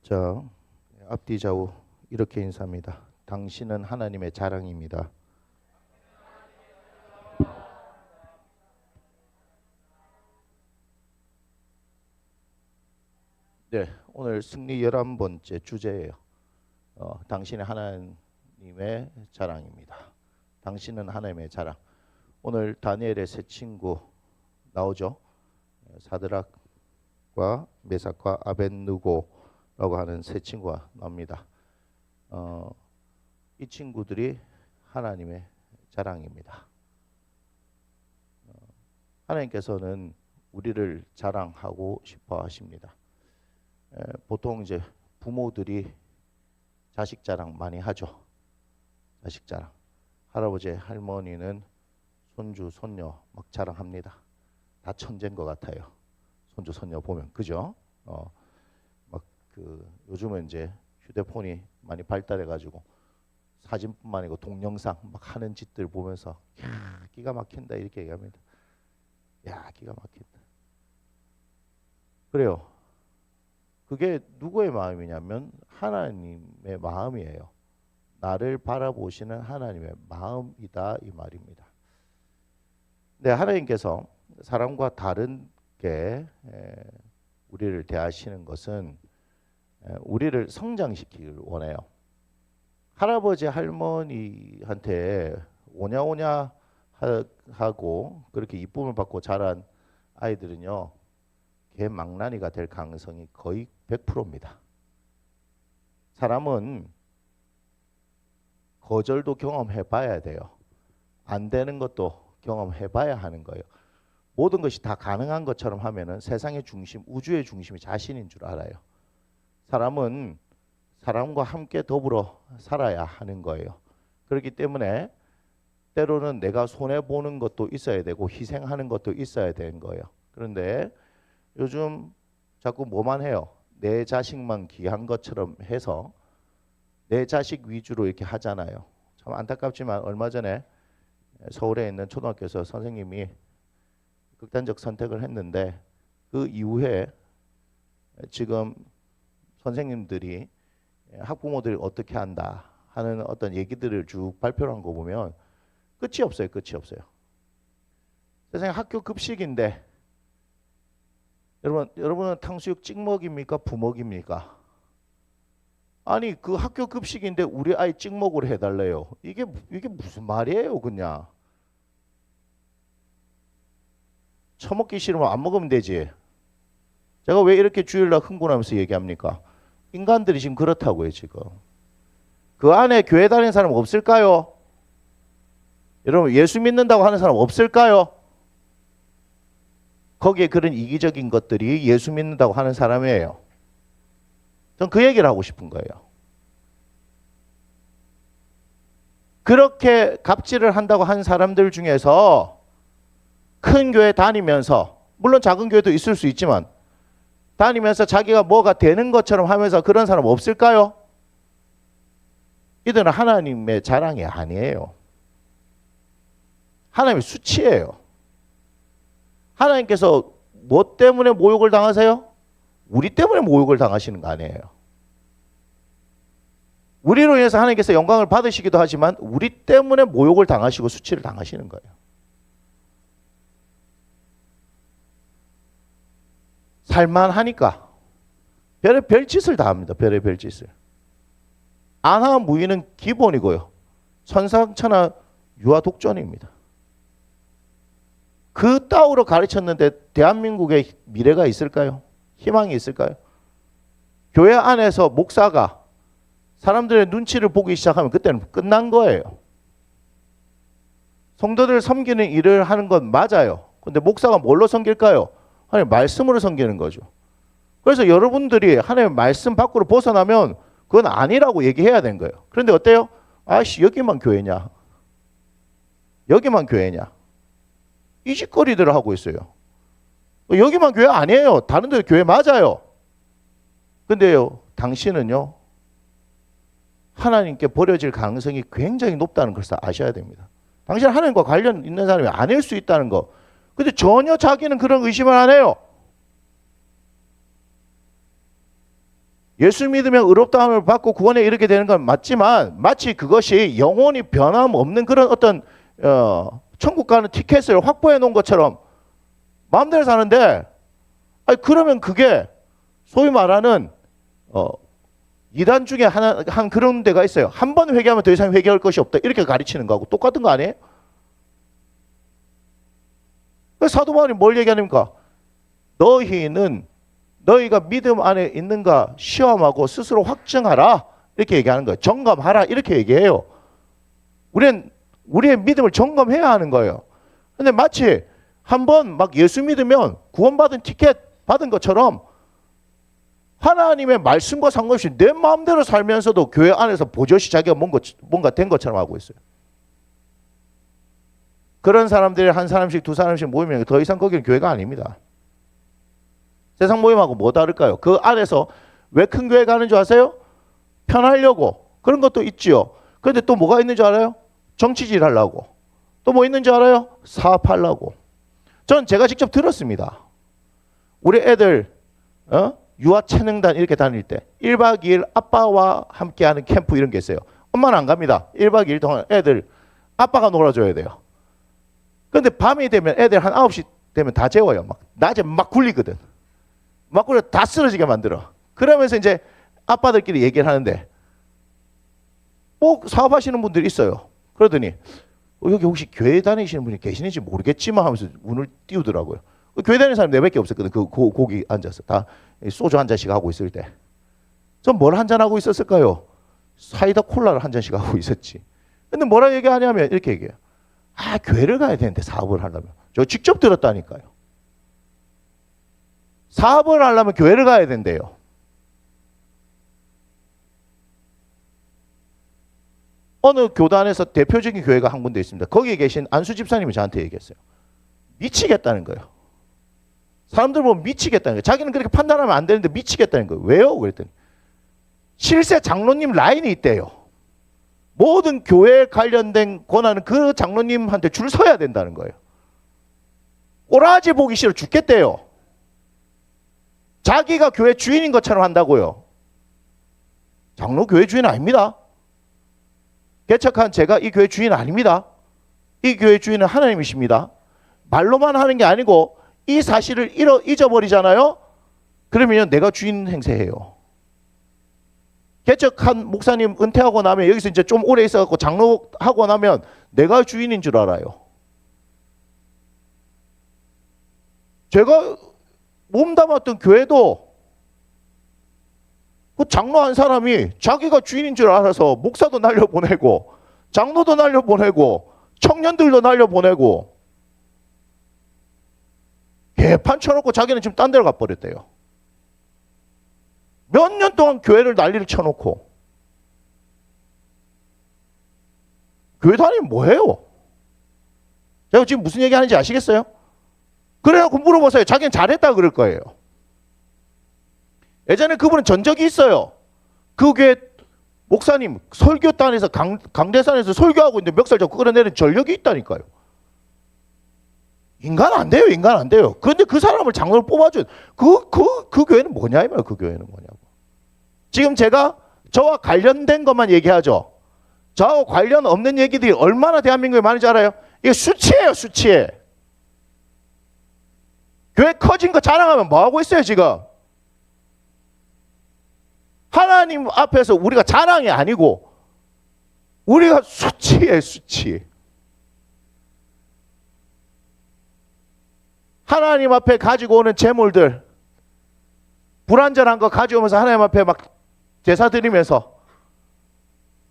자, 앞뒤 좌우 이렇게 인사합니다. 당신은 하나님의 자랑입니다. 네, 오늘 승리 11번째 주제예요. 당신은 하나님의 자랑입니다. 당신은 하나님의 자랑. 오늘 다니엘의 세 친구 나오죠. 사드락과 메삭과 아벳느고라고 하는 세 친구가 나옵니다. 이 친구들이 하나님의 자랑입니다. 하나님께서는 우리를 자랑하고 싶어 하십니다. 보통 이제 부모들이 자식 자랑 많이 하죠. 자식 자랑. 할아버지, 할머니는 손주, 손녀 막 자랑합니다. 다 천재인 것 같아요. 손주, 손녀 보면 그죠? 막 요즘은 이제 휴대폰이 많이 발달해가지고 사진뿐만 아니고 동영상 막 하는 짓들 보면서 야, 기가 막힌다 이렇게 얘기합니다. 야, 기가 막힌다. 그래요. 그게 누구의 마음이냐면 하나님의 마음이에요. 나를 바라보시는 하나님의 마음이다 이 말입니다. 네, 하나님께서 사람과 다르게 우리를 대하시는 것은 우리를 성장시키기를 원해요. 할아버지 할머니한테 오냐오냐 하고 그렇게 이쁨을 받고 자란 아이들은요, 개망나니가 될 가능성이 거의 100%입니다. 사람은 거절도 경험해 봐야 돼요. 안 되는 것도 경험해 봐야 하는 거예요. 모든 것이 다 가능한 것처럼 하면은 세상의 중심, 우주의 중심이 자신인 줄 알아요. 사람은 사람과 함께 더불어 살아야 하는 거예요. 그렇기 때문에 때로는 내가 손해보는 것도 있어야 되고 희생하는 것도 있어야 되는 거예요. 그런데 요즘 자꾸 뭐만 해요? 내 자식만 귀한 것처럼 해서 내 자식 위주로 이렇게 하잖아요. 참 안타깝지만 얼마 전에 서울에 있는 초등학교에서 선생님이 극단적 선택을 했는데 그 이후에 지금 선생님들이 학부모들이 어떻게 한다 하는 어떤 얘기들을 쭉 발표를 한 거 보면 끝이 없어요. 끝이 없어요. 세상에 학교 급식인데 여러분은 탕수육 찍먹입니까? 부먹입니까? 아니 그 학교 급식인데 우리 아이 찍먹으로 해달래요. 이게 무슨 말이에요 그냥. 처먹기 싫으면 안 먹으면 되지. 제가 왜 이렇게 주일날 흥분하면서 얘기합니까? 인간들이 지금 그렇다고요 지금. 그 안에 교회 다니는 사람 없을까요? 여러분 예수 믿는다고 하는 사람 없을까요? 거기에 그런 이기적인 것들이 예수 믿는다고 하는 사람이에요. 전 그 얘기를 하고 싶은 거예요. 그렇게 갑질을 한다고 한 사람들 중에서 큰 교회 다니면서, 물론 작은 교회도 있을 수 있지만 다니면서 자기가 뭐가 되는 것처럼 하면서 그런 사람 없을까요? 이들은 하나님의 자랑이 아니에요. 하나님의 수치예요. 하나님께서 뭐 때문에 모욕을 당하세요? 우리 때문에 모욕을 당하시는 거 아니에요. 우리로 인해서 하나님께서 영광을 받으시기도 하지만 우리 때문에 모욕을 당하시고 수치를 당하시는 거예요. 살만하니까 별의 짓을 다 합니다. 별의 짓을. 안하 무의는 기본이고요. 천상천하 유아독존입니다. 그 따위로 가르쳤는데 대한민국의 미래가 있을까요? 희망이 있을까요? 교회 안에서 목사가 사람들의 눈치를 보기 시작하면 그때는 끝난 거예요. 성도들 섬기는 일을 하는 건 맞아요. 근데 목사가 뭘로 섬길까요? 하나님 말씀으로 섬기는 거죠. 그래서 여러분들이 하나님의 말씀 밖으로 벗어나면 그건 아니라고 얘기해야 되는 거예요. 그런데 어때요? 아씨 여기만 교회냐? 여기만 교회냐? 이 짓거리들을 하고 있어요. 여기만 교회 아니에요. 다른 데 교회 맞아요. 근데요, 당신은요, 하나님께 버려질 가능성이 굉장히 높다는 것을 아셔야 됩니다. 당신은 하나님과 관련 있는 사람이 아닐 수 있다는 거. 근데 전혀 자기는 그런 의심을 안 해요. 예수 믿으면 의롭다함을 받고 구원에 이르게 되는 건 맞지만 마치 그것이 영원히 변함없는 그런 어떤 천국 가는 티켓을 확보해 놓은 것처럼 마음대로 사는데, 아니 그러면 그게 소위 말하는 이단 중에 한 그런 데가 있어요. 한 번 회개하면 더 이상 회개할 것이 없다, 이렇게 가르치는 거하고 똑같은 거 아니에요? 사도 바울이 뭘 얘기하니까 너희가 믿음 안에 있는가 시험하고 스스로 확증하라, 이렇게 얘기하는 거예요. 점검하라, 이렇게 얘기해요. 우리의 믿음을 점검해야 하는 거예요. 근데 마치 한번 막 예수 믿으면 구원받은 티켓 받은 것처럼 하나님의 말씀과 상관없이 내 마음대로 살면서도 교회 안에서 보조시 자기가 뭔가 된 것처럼 하고 있어요. 그런 사람들이 한 사람씩 두 사람씩 모이면 더 이상 거기는 교회가 아닙니다. 세상 모임하고 뭐 다를까요? 그 안에서 왜 큰 교회 가는 줄 아세요? 편하려고. 그런 것도 있지요. 그런데 또 뭐가 있는 줄 알아요? 정치질 하려고. 또 뭐 있는 줄 알아요? 사업하려고. 전 제가 직접 들었습니다. 우리 애들 유아체능단 이렇게 다닐 때 1박 2일 아빠와 함께하는 캠프 이런 게 있어요. 엄마는 안 갑니다. 1박 2일 동안 애들 아빠가 놀아줘야 돼요. 그런데 밤이 되면 애들 한 9시 되면 다 재워요. 막 낮에 막 굴리거든. 막 굴려 다 쓰러지게 만들어. 그러면서 이제 아빠들끼리 얘기를 하는데 뭐 사업하시는 분들이 있어요. 그러더니 여기 혹시 교회 다니시는 분이 계시는지 모르겠지만 하면서 문을 띄우더라고요. 교회 다니는 사람 4밖에 없었거든. 거기 앉아서 다 소주 한 잔씩 하고 있을 때. 전 뭘 한 잔 하고 있었을까요? 사이다 콜라를 한 잔씩 하고 있었지. 근데 뭐라 얘기하냐면 이렇게 얘기해요. 교회를 가야 되는데 사업을 하려면. 저 직접 들었다니까요. 사업을 하려면 교회를 가야 된대요. 어느 교단에서 대표적인 교회가 한 군데 있습니다. 거기에 계신 안수 집사님이 저한테 얘기했어요. 미치겠다는 거예요. 사람들 보면 미치겠다는 거예요. 자기는 그렇게 판단하면 안 되는데 미치겠다는 거예요. 왜요? 그랬더니 실세 장로님 라인이 있대요. 모든 교회에 관련된 권한은 그 장로님한테 줄 서야 된다는 거예요. 꼬라지 보기 싫어 죽겠대요. 자기가 교회 주인인 것처럼 한다고요. 장로 교회 주인 아닙니다. 개척한 제가 이 교회 주인 아닙니다. 이 교회 주인은 하나님이십니다. 말로만 하는 게 아니고 이 사실을 잊어버리잖아요. 그러면 내가 주인 행세해요. 개척한 목사님 은퇴하고 나면 여기서 이제 좀 오래 있어갖고 장로하고 나면 내가 주인인 줄 알아요. 제가 몸담았던 교회도 그 장로 한 사람이 자기가 주인인 줄 알아서 목사도 날려보내고 장로도 날려보내고 청년들도 날려보내고 개판 쳐놓고 자기는 지금 딴 데로 가버렸대요. 몇 년 동안 교회를 난리를 쳐놓고. 교회 다니면 뭐해요? 제가 지금 무슨 얘기하는지 아시겠어요? 그래놓고 물어보세요. 자기는 잘했다 그럴 거예요. 예전에 그분은 전적이 있어요. 그 교회 목사님 설교단에서 강대산에서 설교하고 있는데 멱살 잡고 끌어내는 전력이 있다니까요. 인간 안 돼요. 인간 안 돼요. 그런데 그 사람을 장로를 뽑아준 그 교회는 뭐냐 이 말이에요. 그 교회는 뭐냐고. 지금 제가 저와 관련된 것만 얘기하죠. 저하고 관련 없는 얘기들이 얼마나 대한민국에 많은지 알아요? 이게 수치예요. 수치에. 교회 커진 거 자랑하면 뭐하고 있어요 지금? 하나님 앞에서 우리가 자랑이 아니고 우리가 수치예요. 수치. 하나님 앞에 가지고 오는 재물들 불완전한 거 가져오면서 하나님 앞에 막 제사 드리면서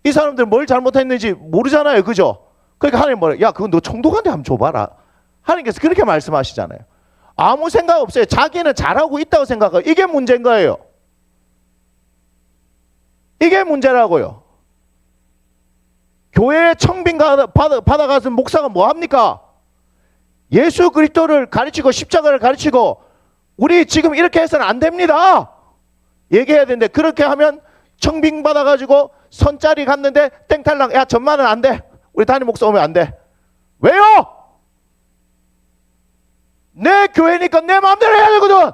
이 사람들 뭘 잘못했는지 모르잖아요. 그죠? 그러니까 하나님 뭐래? 야 그건 너 총독한테 한번 줘봐라. 하나님께서 그렇게 말씀하시잖아요. 아무 생각 없어요. 자기는 잘하고 있다고 생각하고. 이게 문제인 거예요. 이게 문제라고요. 교회에 청빙 받아가서 목사가 뭐 합니까? 예수 그리스도를 가르치고 십자가를 가르치고 우리 지금 이렇게 해서는 안 됩니다. 얘기해야 되는데 그렇게 하면 청빙 받아가지고 선짜리 갔는데 땡탈랑 야 전만은 안 돼. 우리 담임 목사 오면 안 돼. 왜요? 내 교회니까 내 마음대로 해야 되거든.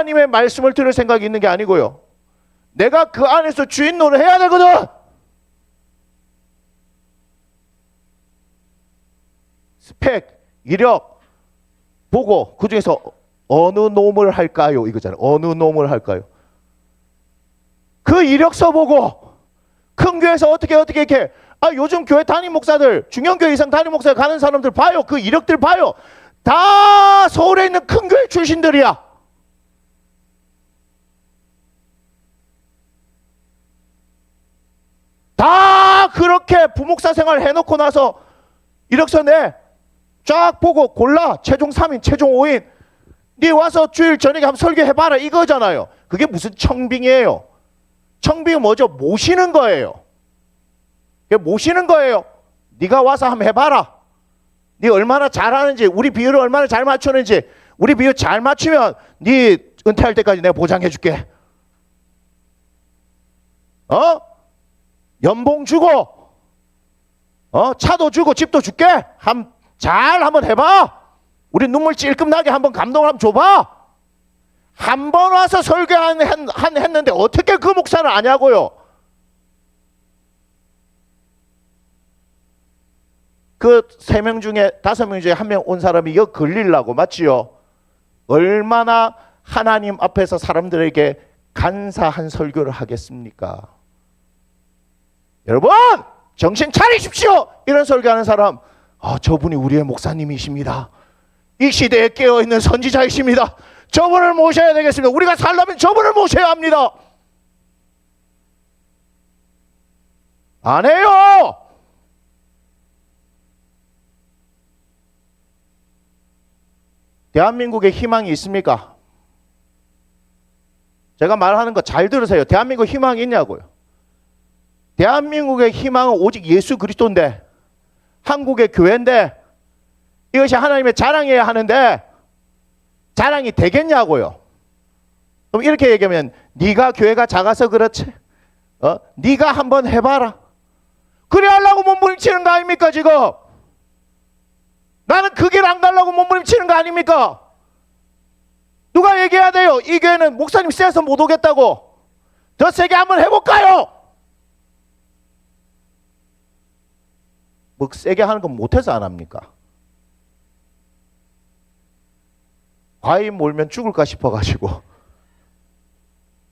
하나님의 말씀을 들을 생각이 있는 게 아니고요. 내가 그 안에서 주인 노릇 해야 되거든. 스펙, 이력 보고 그 중에서 어느 놈을 할까요? 이거잖아요. 어느 놈을 할까요? 그 이력서 보고 큰 교회에서 어떻게 이렇게 요즘 교회 담임 목사들, 중형교회 이상 담임 목사 가는 사람들 봐요. 그 이력들 봐요. 다 서울에 있는 큰 교회 출신들이야. 다 그렇게 부목사 생활 해놓고 나서 이력서 내 쫙 보고 골라. 최종 3인, 최종 5인. 네 와서 주일 저녁에 한번 설교해봐라 이거잖아요. 그게 무슨 청빙이에요? 청빙은 뭐죠? 모시는 거예요. 모시는 거예요. 네가 와서 한번 해봐라. 네 얼마나 잘하는지, 우리 비율을 얼마나 잘 맞추는지. 우리 비율 잘 맞추면 네 은퇴할 때까지 내가 보장해줄게. 연봉 주고 차도 주고 집도 줄게. 한번 해봐. 우리 눈물 찔끔 나게 한번 감동을 한번 줘봐. 한 번 와서 설교 했는데 어떻게 그 목사를 아냐고요. 그 3명 중에 5명 중에 1명 온 사람이 이거 걸리려고, 맞지요? 얼마나 하나님 앞에서 사람들에게 간사한 설교를 하겠습니까? 여러분 정신 차리십시오. 이런 설교하는 사람, 저분이 우리의 목사님이십니다. 이 시대에 깨어있는 선지자이십니다. 저분을 모셔야 되겠습니다. 우리가 살려면 저분을 모셔야 합니다. 안 해요. 대한민국에 희망이 있습니까? 제가 말하는 거 잘 들으세요. 대한민국 희망이 있냐고요. 대한민국의 희망은 오직 예수 그리스도인데, 한국의 교회인데, 이것이 하나님의 자랑이어야 하는데 자랑이 되겠냐고요. 그럼 이렇게 얘기하면, 네가 교회가 작아서 그렇지, 네가 한번 해봐라. 그래 하려고 몸부림치는 거 아닙니까 지금? 나는 그 길 안 가려고 몸부림치는 거 아닙니까? 누가 얘기해야 돼요? 이 교회는 목사님 세서 못 오겠다고. 더 세게 한번 해볼까요? 뭐 세게 하는 건 못해서 안 합니까? 과일 몰면 죽을까 싶어가지고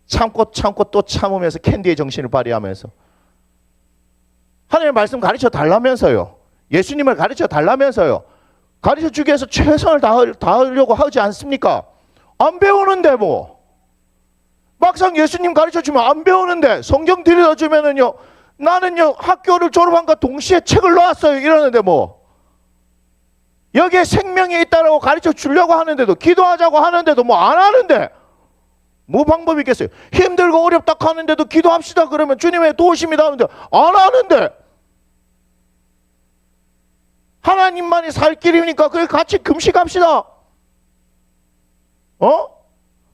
참고 또 참으면서 캔디의 정신을 발휘하면서 하나님의 말씀 가르쳐 달라면서요. 예수님을 가르쳐 달라면서요. 가르쳐 주기 위해서 최선을 다하려고 하지 않습니까? 안 배우는데 뭐. 막상 예수님 가르쳐 주면 안 배우는데, 성경 들여주면은요, 나는요 학교를 졸업한과 동시에 책을 놓았어요 이러는데 뭐. 여기에 생명이 있다라고 가르쳐 주려고 하는데도, 기도하자고 하는데도 뭐 안 하는데 뭐 방법이 있겠어요? 힘들고 어렵다 하는데도 기도합시다 그러면 주님의 도우심이다 하는데 안 하는데, 하나님만이 살 길이니까 그게 같이 금식합시다.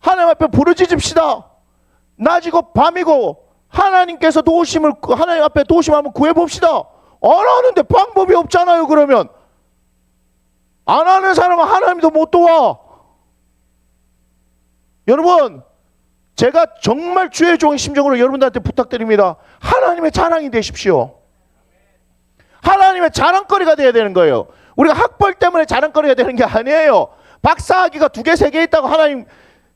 하나님 앞에 부르짖읍시다. 낮이고 밤이고 하나님께서 도우심을, 하나님 앞에 도우심 한번 구해봅시다. 안 하는데 방법이 없잖아요. 그러면 안 하는 사람은 하나님도 못 도와. 여러분, 제가 정말 주의 종의 심정으로 여러분들한테 부탁드립니다. 하나님의 자랑이 되십시오. 하나님의 자랑거리가 돼야 되는 거예요. 우리가 학벌 때문에 자랑거리가 되는 게 아니에요. 박사학위가 2개, 3개 있다고 하나님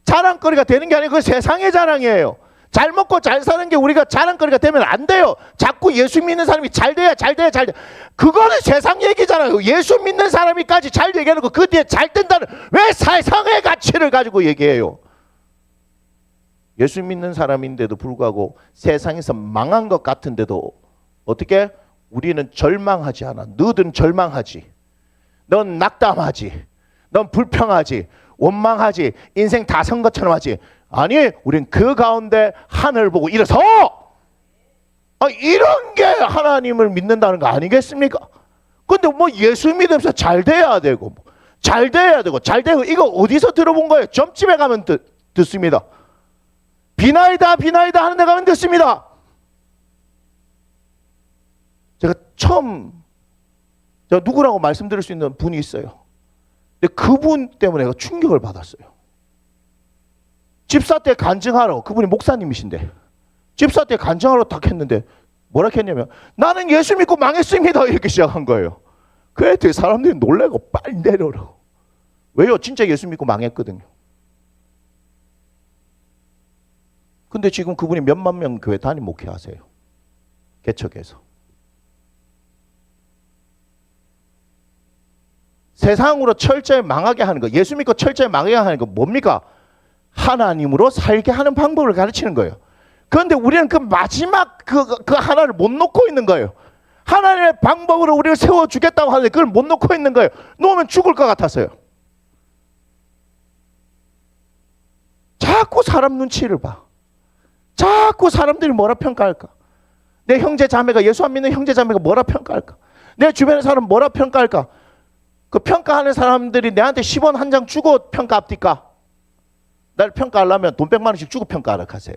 자랑거리가 되는 게 아니고 그 세상의 자랑이에요. 잘 먹고 잘 사는 게 우리가 자랑거리가 되면 안 돼요. 자꾸 예수 믿는 사람이 잘 돼야. 그거는 세상 얘기잖아요. 예수 믿는 사람이까지 잘 얘기하는 거, 그 뒤에 잘 된다는, 왜 세상의 가치를 가지고 얘기해요? 예수 믿는 사람인데도 불구하고 세상에서 망한 것 같은데도 어떻게? 우리는 절망하지 않아. 너든 절망하지. 넌 낙담하지. 넌 불평하지. 원망하지. 인생 다 선 것처럼 하지. 아니, 우린 그 가운데 하늘 보고 일어서! 이런 게 하나님을 믿는다는 거 아니겠습니까? 근데 뭐 예수 믿으면서 잘 돼야 되고, 잘 돼야 되고, 잘 되고, 이거 어디서 들어본 거예요? 점집에 가면 듣습니다. 비나이다 하는 데 가면 듣습니다. 제가 누구라고 말씀드릴 수 있는 분이 있어요. 근데 그분 때문에 제가 충격을 받았어요. 집사 때 간증하러, 그분이 목사님이신데 집사 때 간증하러 딱 했는데 뭐라 했냐면 나는 예수 믿고 망했습니다 이렇게 시작한 거예요. 그랬더니 사람들이 놀래고 빨리 내려라. 왜요? 진짜 예수 믿고 망했거든요. 근데 지금 그분이 몇만 명 교회 담임 목회하세요. 개척해서. 세상으로 철저히 망하게 하는 거, 예수 믿고 철저히 망하게 하는 거 뭡니까? 하나님으로 살게 하는 방법을 가르치는 거예요. 그런데 우리는 그 마지막 그 하나를 못 놓고 있는 거예요. 하나님의 방법으로 우리를 세워주겠다고 하는데 그걸 못 놓고 있는 거예요. 놓으면 죽을 것 같았어요. 자꾸 사람 눈치를 봐. 자꾸 사람들이 뭐라 평가할까? 내 형제 자매가, 예수 안 믿는 형제 자매가 뭐라 평가할까? 내 주변의 사람 뭐라 평가할까? 그 평가하는 사람들이 내한테 10원 한 장 주고 평가합니까? 날 평가하려면 돈 100만 원씩 주고 평가하라 하세요.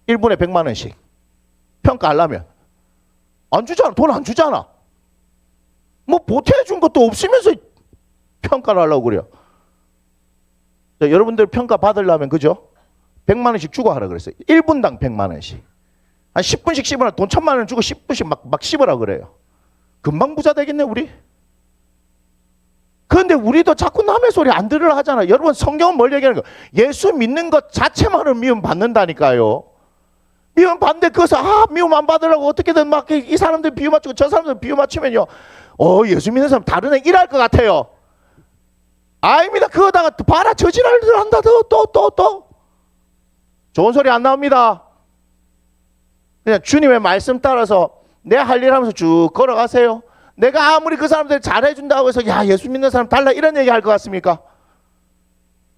1분에 100만 원씩. 평가하려면. 안 주잖아. 돈 안 주잖아. 뭐 보태준 것도 없으면서 평가를 하려고 그래요. 자, 여러분들 평가 받으려면 그죠? 100만 원씩 주고 하라 그랬어요. 1분당 100만 원씩. 한 10분씩 씹으라. 돈 1000만 원 주고 10분씩 막 씹으라 그래요. 금방 부자 되겠네 우리. 그런데 우리도 자꾸 남의 소리 안 들으려 하잖아요. 여러분 성경은 뭘 얘기하는 거예요? 예수 믿는 것 자체만으로 미움 받는다니까요. 미움 받는데 그것을 미움 안 받으려고 어떻게든 막 이 사람들 비유 맞추고 저 사람들 비유 맞추면요. 예수 믿는 사람 다른 애 일할 것 같아요. 아닙니다. 그거다가 봐라 저지랄들 한다 또 좋은 소리 안 나옵니다. 그냥 주님의 말씀 따라서 내 할 일 하면서 쭉 걸어가세요. 내가 아무리 그 사람들 잘해준다고 해서 야 예수 믿는 사람 달라 이런 얘기 할 것 같습니까?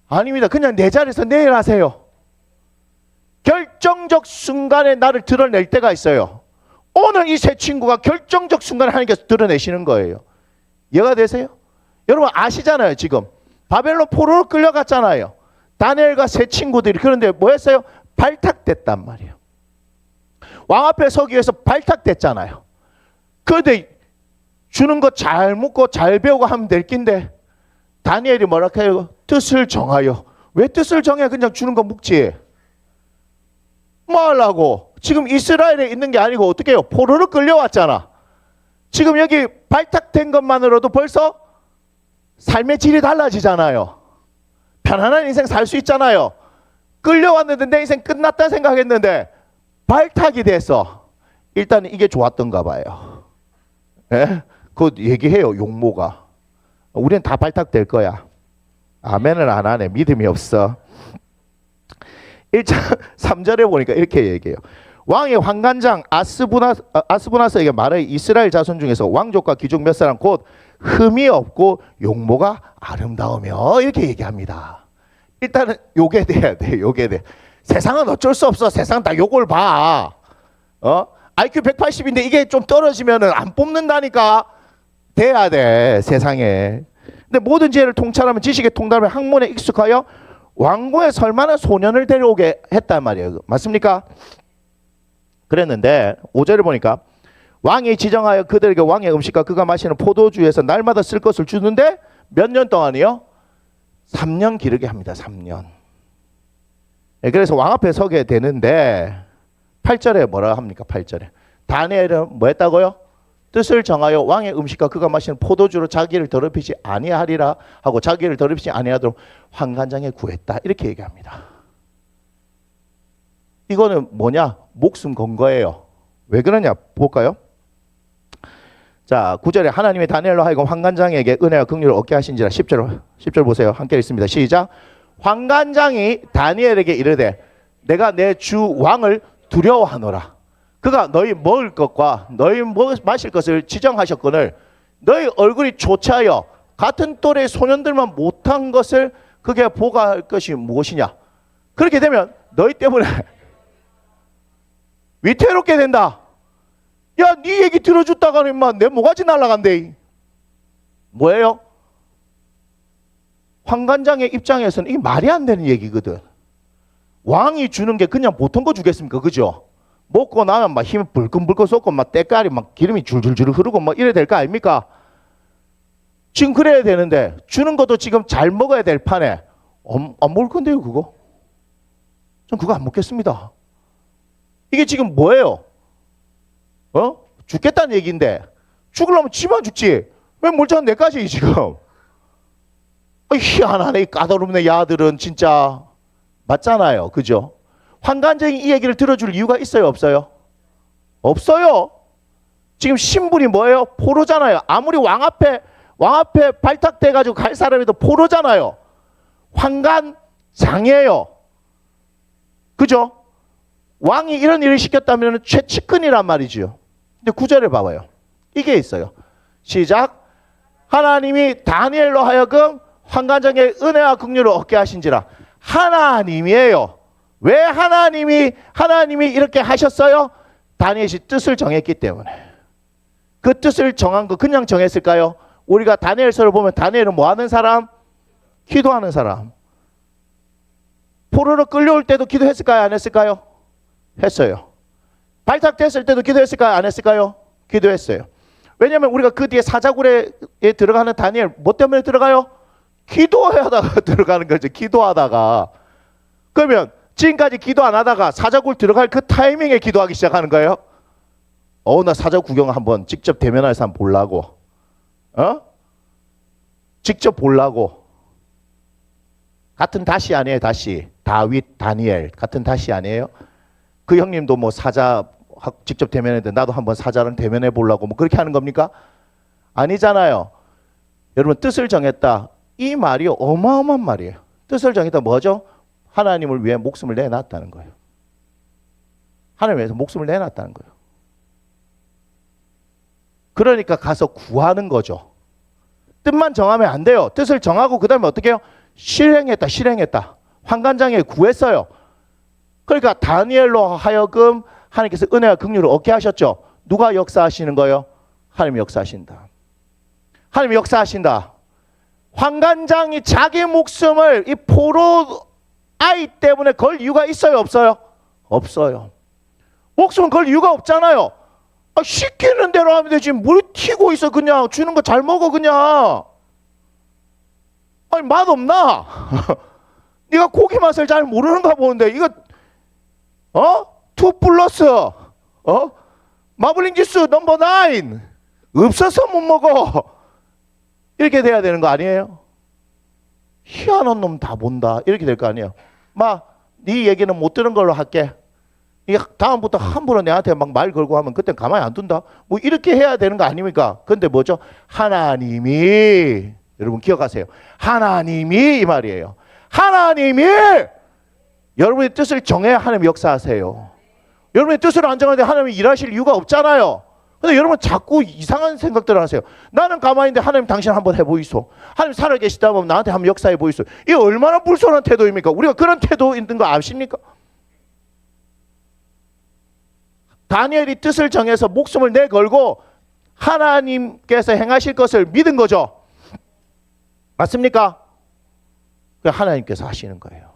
아닙니다. 그냥 내 자리에서 내일 하세요. 결정적 순간에 나를 드러낼 때가 있어요. 오늘 이 세 친구가 결정적 순간에 하나님께서 드러내시는 거예요. 이해가 되세요? 여러분 아시잖아요. 지금 바벨론 포로로 끌려갔잖아요. 다니엘과 세 친구들이. 그런데 뭐 했어요? 발탁됐단 말이에요. 왕 앞에 서기 위해서 발탁됐잖아요. 그런데 주는 거 잘 묻고 잘 배우고 하면 될 낀데 다니엘이 뭐라 해요? 뜻을 정하여. 왜 뜻을 정해? 그냥 주는 거 묵지. 뭐 하려고? 지금 이스라엘에 있는 게 아니고 어떻게 해요? 포로로 끌려왔잖아. 지금 여기 발탁된 것만으로도 벌써 삶의 질이 달라지잖아요. 편안한 인생 살 수 있잖아요. 끌려왔는데 내 인생 끝났다 생각했는데 발탁이 돼서 일단 이게 좋았던가 봐요. 예? 그거 얘기해요. 용모가. 우리는 다 발탁될 거야. 아멘을 안 하네. 믿음이 없어. 1장 3절에 보니까 이렇게 얘기해요. 왕의 환관장 아스부나스에게 말해 이스라엘 자손 중에서 왕족과 귀족 몇 사람 곧 흠이 없고 용모가 아름다우며 이렇게 얘기합니다. 일단은 요게 돼야 돼. 요게 돼. 세상은 어쩔 수 없어. 세상 다 요걸 봐. IQ 180인데 이게 좀 떨어지면은 안 뽑는다니까. 돼야 돼. 세상에. 근데 모든 지혜를 통찰하면 지식에 통달하면 학문에 익숙하여 왕궁에 설만한 소년을 데려오게 했단 말이에요. 맞습니까? 그랬는데 5절을 보니까 왕이 지정하여 그들에게 왕의 음식과 그가 마시는 포도주에서 날마다 쓸 것을 주는데 몇 년 동안이요? 3년 기르게 합니다. 3년. 그래서 왕 앞에 서게 되는데 8절에 뭐라 합니까? 8절에 다니엘은 뭐 했다고요? 뜻을 정하여 왕의 음식과 그가 마시는 포도주로 자기를 더럽히지 아니하리라 하고 자기를 더럽히지 아니하도록 환관장에 구했다. 이렇게 얘기합니다. 이거는 뭐냐? 목숨 건 거예요. 왜 그러냐? 볼까요? 자, 9절에 하나님이 다니엘로 하여금 환관장에게 은혜와 긍휼을 얻게 하신지라. 10절 보세요. 함께 읽습니다. 시작. 환관장이 다니엘에게 이르되 내가 내 주 왕을 두려워하노라. 그가 너희 먹을 것과 너희 마실 것을 지정하셨거늘 너희 얼굴이 좋차하여 같은 또래 소년들만 못한 것을 그게 보고할 것이 무엇이냐. 그렇게 되면 너희 때문에 위태롭게 된다. 야, 네 얘기 들어줬다가는 인마 내 모가지 날라간대. 뭐예요? 환관장의 입장에서는 이게 말이 안 되는 얘기거든. 왕이 주는 게 그냥 보통 거 주겠습니까? 그죠? 먹고 나면 막 힘이 불끈불끈 쏟고 막 때깔이 막 기름이 줄줄줄 흐르고 막 이래야 될 거 아닙니까? 지금 그래야 되는데 주는 것도 지금 잘 먹어야 될 판에 안 먹을 건데요 그거? 전 그거 안 먹겠습니다. 이게 지금 뭐예요? 죽겠다는 얘기인데 죽으려면 지만 죽지. 왜 멀쩡한 내까지 지금. 희한하네. 이 까다롭네 야들은 진짜. 맞잖아요. 그죠? 환관적인 이 얘기를 들어줄 이유가 있어요? 없어요? 없어요. 지금 신분이 뭐예요? 포로잖아요. 아무리 왕 앞에 발탁돼가지고 갈 사람이도 포로잖아요. 환관장이에요. 그죠? 왕이 이런 일을 시켰다면 최측근이란 말이죠. 근데 구절을 봐봐요. 이게 있어요. 시작. 하나님이 다니엘로 하여금 환관장의 은혜와 긍휼을 얻게 하신지라. 하나님이에요. 왜 하나님이 이렇게 하셨어요? 다니엘이 뜻을 정했기 때문에. 그 뜻을 정한 거 그냥 정했을까요? 우리가 다니엘서를 보면 다니엘은 뭐 하는 사람? 기도하는 사람. 포로로 끌려올 때도 기도했을까요? 안 했을까요? 했어요. 발탁됐을 때도 기도했을까요? 안 했을까요? 기도했어요. 왜냐하면 우리가 그 뒤에 사자굴에 들어가는 다니엘 뭐 때문에 들어가요? 기도하다가 들어가는 거죠. 기도하다가. 그러면 지금까지 기도 안 하다가 사자굴 들어갈 그 타이밍에 기도하기 시작하는 거예요. 나 사자 구경 한번 직접 대면해서 한번 보려고. 직접 보려고. 같은 다시 아니에요? 다시. 다윗, 다니엘 같은 다시 아니에요? 그 형님도 뭐 사자 직접 대면했는데 나도 한번 사자를 대면해 보려고 뭐 그렇게 하는 겁니까? 아니잖아요. 여러분 뜻을 정했다. 이 말이 어마어마한 말이에요. 뜻을 정했다 뭐죠? 하나님을 위해 목숨을 내놨다는 거예요. 하나님을 위해서 목숨을 내놨다는 거예요. 그러니까 가서 구하는 거죠. 뜻만 정하면 안 돼요. 뜻을 정하고 그 다음에 어떻게 해요? 실행했다. 환관장에 구했어요. 그러니까 다니엘로 하여금 하나님께서 은혜와 긍휼을 얻게 하셨죠. 누가 역사하시는 거예요? 하나님이 역사하신다. 하나님이 역사하신다. 환관장이 자기 목숨을 이 포로 아이 때문에 걸 이유가 있어요? 없어요? 없어요. 목숨은 걸 이유가 없잖아요. 시키는 대로 하면 되지. 뭘 튀고 있어 그냥. 주는 거 잘 먹어 그냥. 아니 맛없나? 네가 고기 맛을 잘 모르는가 보는데 이거 2 플러스 마블링 주스 넘버 9 없어서 못 먹어. 이렇게 돼야 되는 거 아니에요? 희한한 놈 다 본다. 이렇게 될 거 아니에요? 네 얘기는 못 들은 걸로 할게. 이게 다음부터 함부로 내한테 막 말 걸고 하면 그땐 가만히 안 둔다. 뭐 이렇게 해야 되는 거 아닙니까? 근데 뭐죠? 하나님이, 여러분 기억하세요. 하나님이 이 말이에요. 하나님이 여러분의 뜻을 정해야 하나님 역사하세요. 여러분의 뜻을 안 정하는데 하나님이 일하실 이유가 없잖아요. 근데 여러분 자꾸 이상한 생각들을 하세요. 나는 가만히 있는데 하나님 당신 한번 해보이소. 하나님 살아계시다 보면 나한테 한번 역사해 보이소. 이게 얼마나 불손한 태도입니까? 우리가 그런 태도 있는 거 아십니까? 다니엘이 뜻을 정해서 목숨을 내걸고 하나님께서 행하실 것을 믿은 거죠. 맞습니까? 하나님께서 하시는 거예요.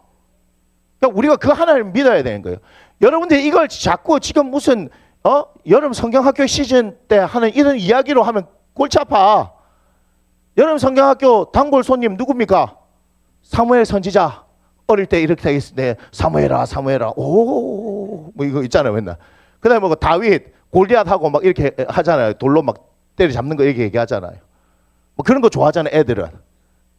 그러니까 우리가 그 하나님을 믿어야 되는 거예요. 여러분들 이걸 자꾸 지금 무슨 여름 성경학교 시즌 때 하는 이런 이야기로 하면 골치 아파. 여름 성경학교 단골 손님 누굽니까? 사무엘 선지자. 어릴 때 이렇게 돼 있을 때 사무엘아 오 뭐 이거 있잖아요 맨날. 그다음에 뭐 다윗 골리앗하고 막 이렇게 하잖아요. 돌로 막 때려잡는 거 이렇게 얘기하잖아요. 뭐 그런 거 좋아하잖아요 애들은.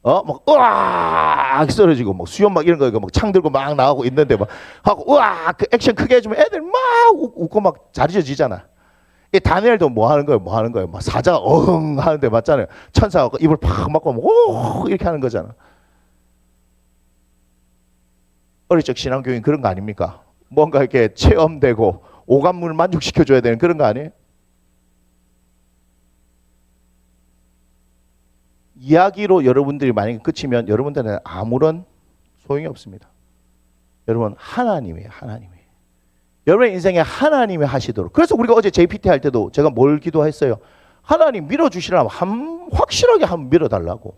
막 으악 쓰러지고 막 수염 막 이런 거 막 창 들고 막 나가고 있는데 막 하고 으악 그 액션 크게 해주면 애들 막 웃고 막 자리져지잖아. 이 다니엘도 뭐 하는 거예요? 막 사자 어흥 하는데 맞잖아요. 천사가 입을 팍 막고 오 이렇게 하는 거잖아. 어릴 적 신앙교육은 그런 거 아닙니까? 뭔가 이렇게 체험되고 오감을 만족시켜줘야 되는 그런 거 아니에요? 이야기로 여러분들이 만약에 끝이면 여러분들은 아무런 소용이 없습니다. 여러분 하나님이에요. 하나님이에요. 여러분의 인생에 하나님이 하시도록. 그래서 우리가 어제 JPT 할 때도 제가 뭘 기도했어요? 하나님 밀어주시라면 확실하게 한번 밀어달라고.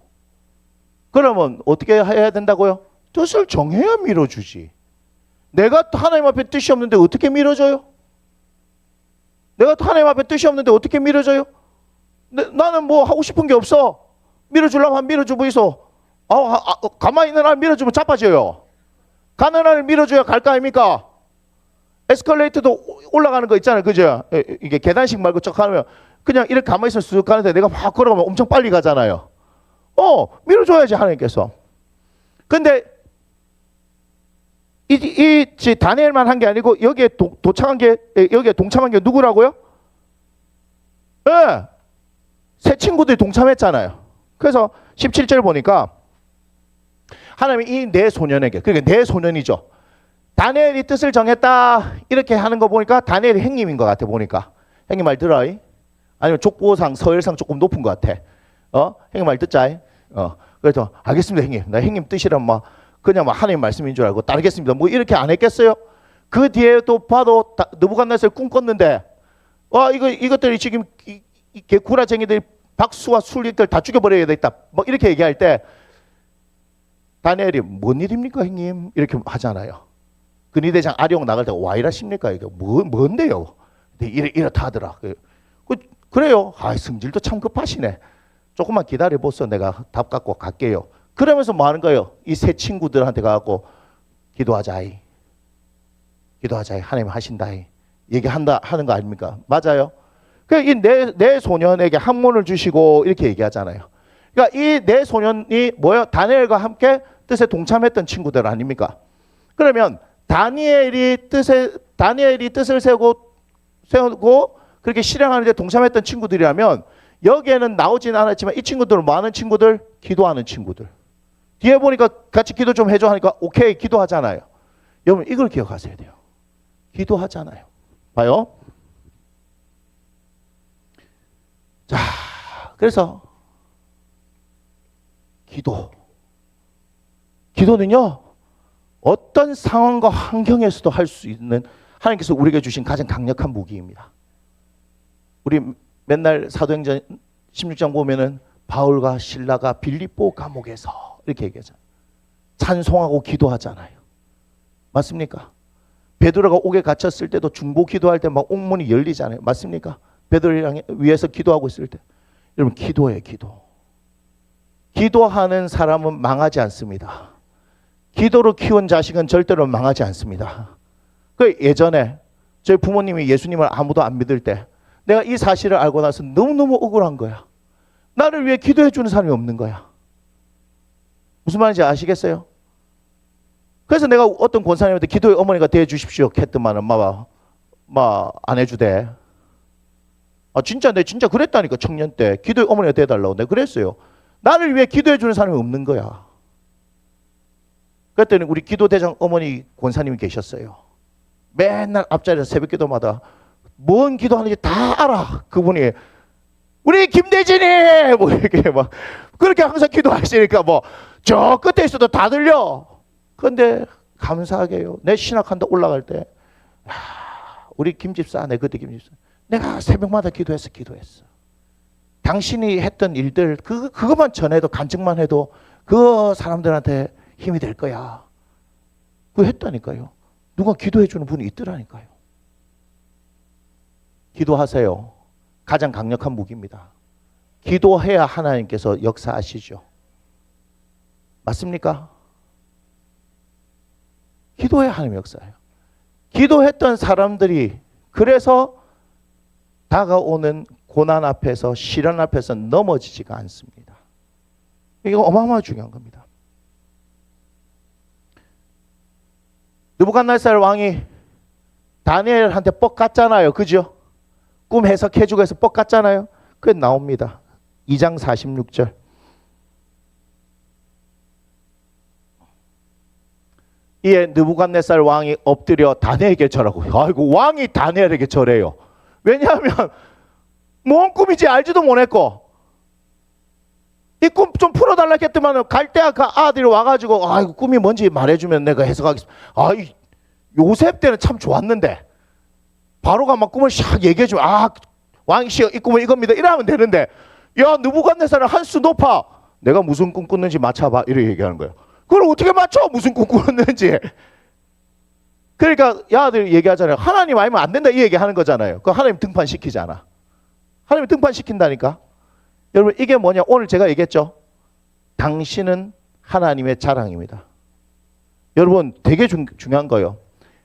그러면 어떻게 해야 된다고요? 뜻을 정해야 밀어주지. 내가 하나님 앞에 뜻이 없는데 어떻게 밀어줘요? 내가 하나님 앞에 뜻이 없는데 어떻게 밀어줘요? 나는 뭐 하고 싶은 게 없어. 밀어주려면 한 밀어줘 보이소. 가만히 있는 한 밀어주면 자빠져요. 가는 한을 밀어줘야 갈 거 아닙니까? 에스컬레이터도 올라가는 거 있잖아요. 그죠? 이게 계단식 말고 쭉 가면 그냥 이렇게 가만히 있으면 쑥 가는데 내가 확 걸어가면 엄청 빨리 가잖아요. 밀어줘야지 하나님께서. 근데 이 다니엘만 한 게 아니고 여기에 도착한 게, 여기에 동참한 게 누구라고요? 네. 새 친구들이 동참했잖아요. 그래서 17절 보니까 하나님이 이 네 소년에게, 그러니까 네 소년이죠. 다니엘이 뜻을 정했다 이렇게 하는 거 보니까 다니엘이 형님인 것 같아. 보니까 형님 말 들어. 아니면 족보상 서열상 조금 높은 것 같아. 형님 말 듣자. 그래서 알겠습니다 형님. 나 형님 뜻이란 막 그냥 막 하나님 말씀인 줄 알고 따르겠습니다. 뭐 이렇게 안 했겠어요? 그 뒤에 또 봐도 느부갓네살 꿈 꿨는데 이것들이 지금 이 개구라쟁이들이 박수와 술리들 다 죽여버려야 되겠다. 뭐 이렇게 얘기할 때 다니엘이 뭔 일입니까 형님? 이렇게 하잖아요. 근위대장 아리옥 나갈 때 와 이러십니까? 이게 뭔데요? 이렇다 하더라. 그래요. 성질도 참 급하시네. 조금만 기다려보소. 내가 답 갖고 갈게요. 그러면서 뭐 하는 거예요? 이 세 친구들한테 가고 기도하자이. 하나님 하신다이. 얘기한다 하는 거 아닙니까? 맞아요. 이 네 소년에게 학문을 주시고 이렇게 얘기하잖아요. 그러니까 이 네 소년이 뭐예요? 다니엘과 함께 뜻에 동참했던 친구들 아닙니까? 그러면 다니엘이 뜻을 세우고 그렇게 실행하는 데 동참했던 친구들이라면 여기에는 나오지는 않았지만 이 친구들은 뭐 하는 친구들? 기도하는 친구들. 뒤에 보니까 같이 기도 좀 해줘 하니까 오케이 기도하잖아요. 여러분 이걸 기억하셔야 돼요. 기도하잖아요. 봐요. 자, 그래서 기도는요 어떤 상황과 환경에서도 할 수 있는 하나님께서 우리에게 주신 가장 강력한 무기입니다. 우리 맨날 사도행전 16장 보면은 바울과 실라가 빌립보 감옥에서 이렇게 얘기하잖아요. 찬송하고 기도하잖아요. 맞습니까? 베드로가 옥에 갇혔을 때도 중보 기도할 때 막 옥문이 열리잖아요. 맞습니까? 베드로를 위해서 기도하고 있을 때 여러분 기도해요. 기도하는 사람은 망하지 않습니다. 기도로 키운 자식은 절대로 망하지 않습니다. 그 예전에 저희 부모님이 예수님을 아무도 안 믿을 때 내가 이 사실을 알고 나서 너무너무 억울한 거야. 나를 위해 기도해 주는 사람이 없는 거야. 무슨 말인지 아시겠어요? 그래서 내가 어떤 권사님한테 기도의 어머니가 되어 주십시오 했더만은 안 해주대. 진짜 내 진짜 그랬다니까. 청년 때 기도의 어머니가 되어달라고 내가 그랬어요. 나를 위해 기도해 주는 사람이 없는 거야. 그랬더니 우리 기도대장 어머니 권사님이 계셨어요. 맨날 앞자리에서 새벽기도마다 뭔 기도하는지 다 알아. 그분이 우리 김대진이 뭐 이렇게 막 그렇게 항상 기도하시니까 뭐 저 끝에 있어도 다 들려. 그런데 감사하게요. 내 신학한다 올라갈 때 우리 김집사, 내 그때 김집사, 내가 새벽마다 기도했어. 당신이 했던 일들 그것만 전해도 간증만 해도 그 사람들한테 힘이 될 거야. 그거 했다니까요. 누가 기도해 주는 분이 있더라니까요. 기도하세요. 가장 강력한 무기입니다. 기도해야 하나님께서 역사하시죠. 맞습니까? 기도해야 하나님 역사해요. 기도했던 사람들이 그래서 다가오는 고난 앞에서 시련 앞에서 넘어지지가 않습니다. 이거 어마어마하게 중요한 겁니다. 느부갓네살 왕이 다니엘한테 뻑 갔잖아요. 그죠? 꿈 해석해주고 해서 뻑 갔잖아요. 그게 나옵니다. 2장 46절. 이에 느부갓네살 왕이 엎드려 다니엘에게 절하고. 아이고 왕이 다니엘에게 절해요. 왜냐하면 뭔 꿈인지 알지도 못했고 이 꿈 좀 풀어달라 했더만 갈대아 그 아들이 와가지고 아이고 꿈이 뭔지 말해주면 내가 해석하겠습니다. 요셉 때는 참 좋았는데 바로가 막 꿈을 샥 얘기해주면 왕이시여 이 꿈은 이겁니다 이러면 되는데 야 느부갓네살은 한 수 높아. 내가 무슨 꿈 꿨는지 맞춰봐 이렇게 얘기하는 거예요. 그걸 어떻게 맞춰? 무슨 꿈 꿨는지. 그러니까 야들 얘기하잖아요. 하나님 아니면 안 된다 이 얘기하는 거잖아요. 그 하나님 등판시키잖아. 하나님 등판시킨다니까. 여러분 이게 뭐냐? 오늘 제가 얘기했죠. 당신은 하나님의 자랑입니다. 여러분 되게 중요한 거예요.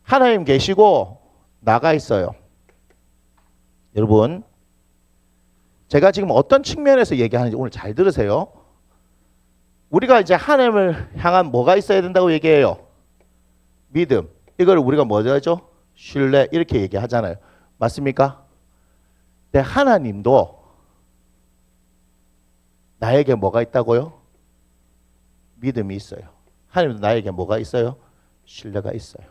하나님 계시고 나가 있어요. 여러분 제가 지금 어떤 측면에서 얘기하는지 오늘 잘 들으세요. 우리가 이제 하나님을 향한 뭐가 있어야 된다고 얘기해요? 믿음. 이걸 우리가 뭐죠 하죠? 신뢰 이렇게 얘기하잖아요. 맞습니까? 근데 하나님도 나에게 뭐가 있다고요? 믿음이 있어요. 하나님도 나에게 뭐가 있어요? 신뢰가 있어요.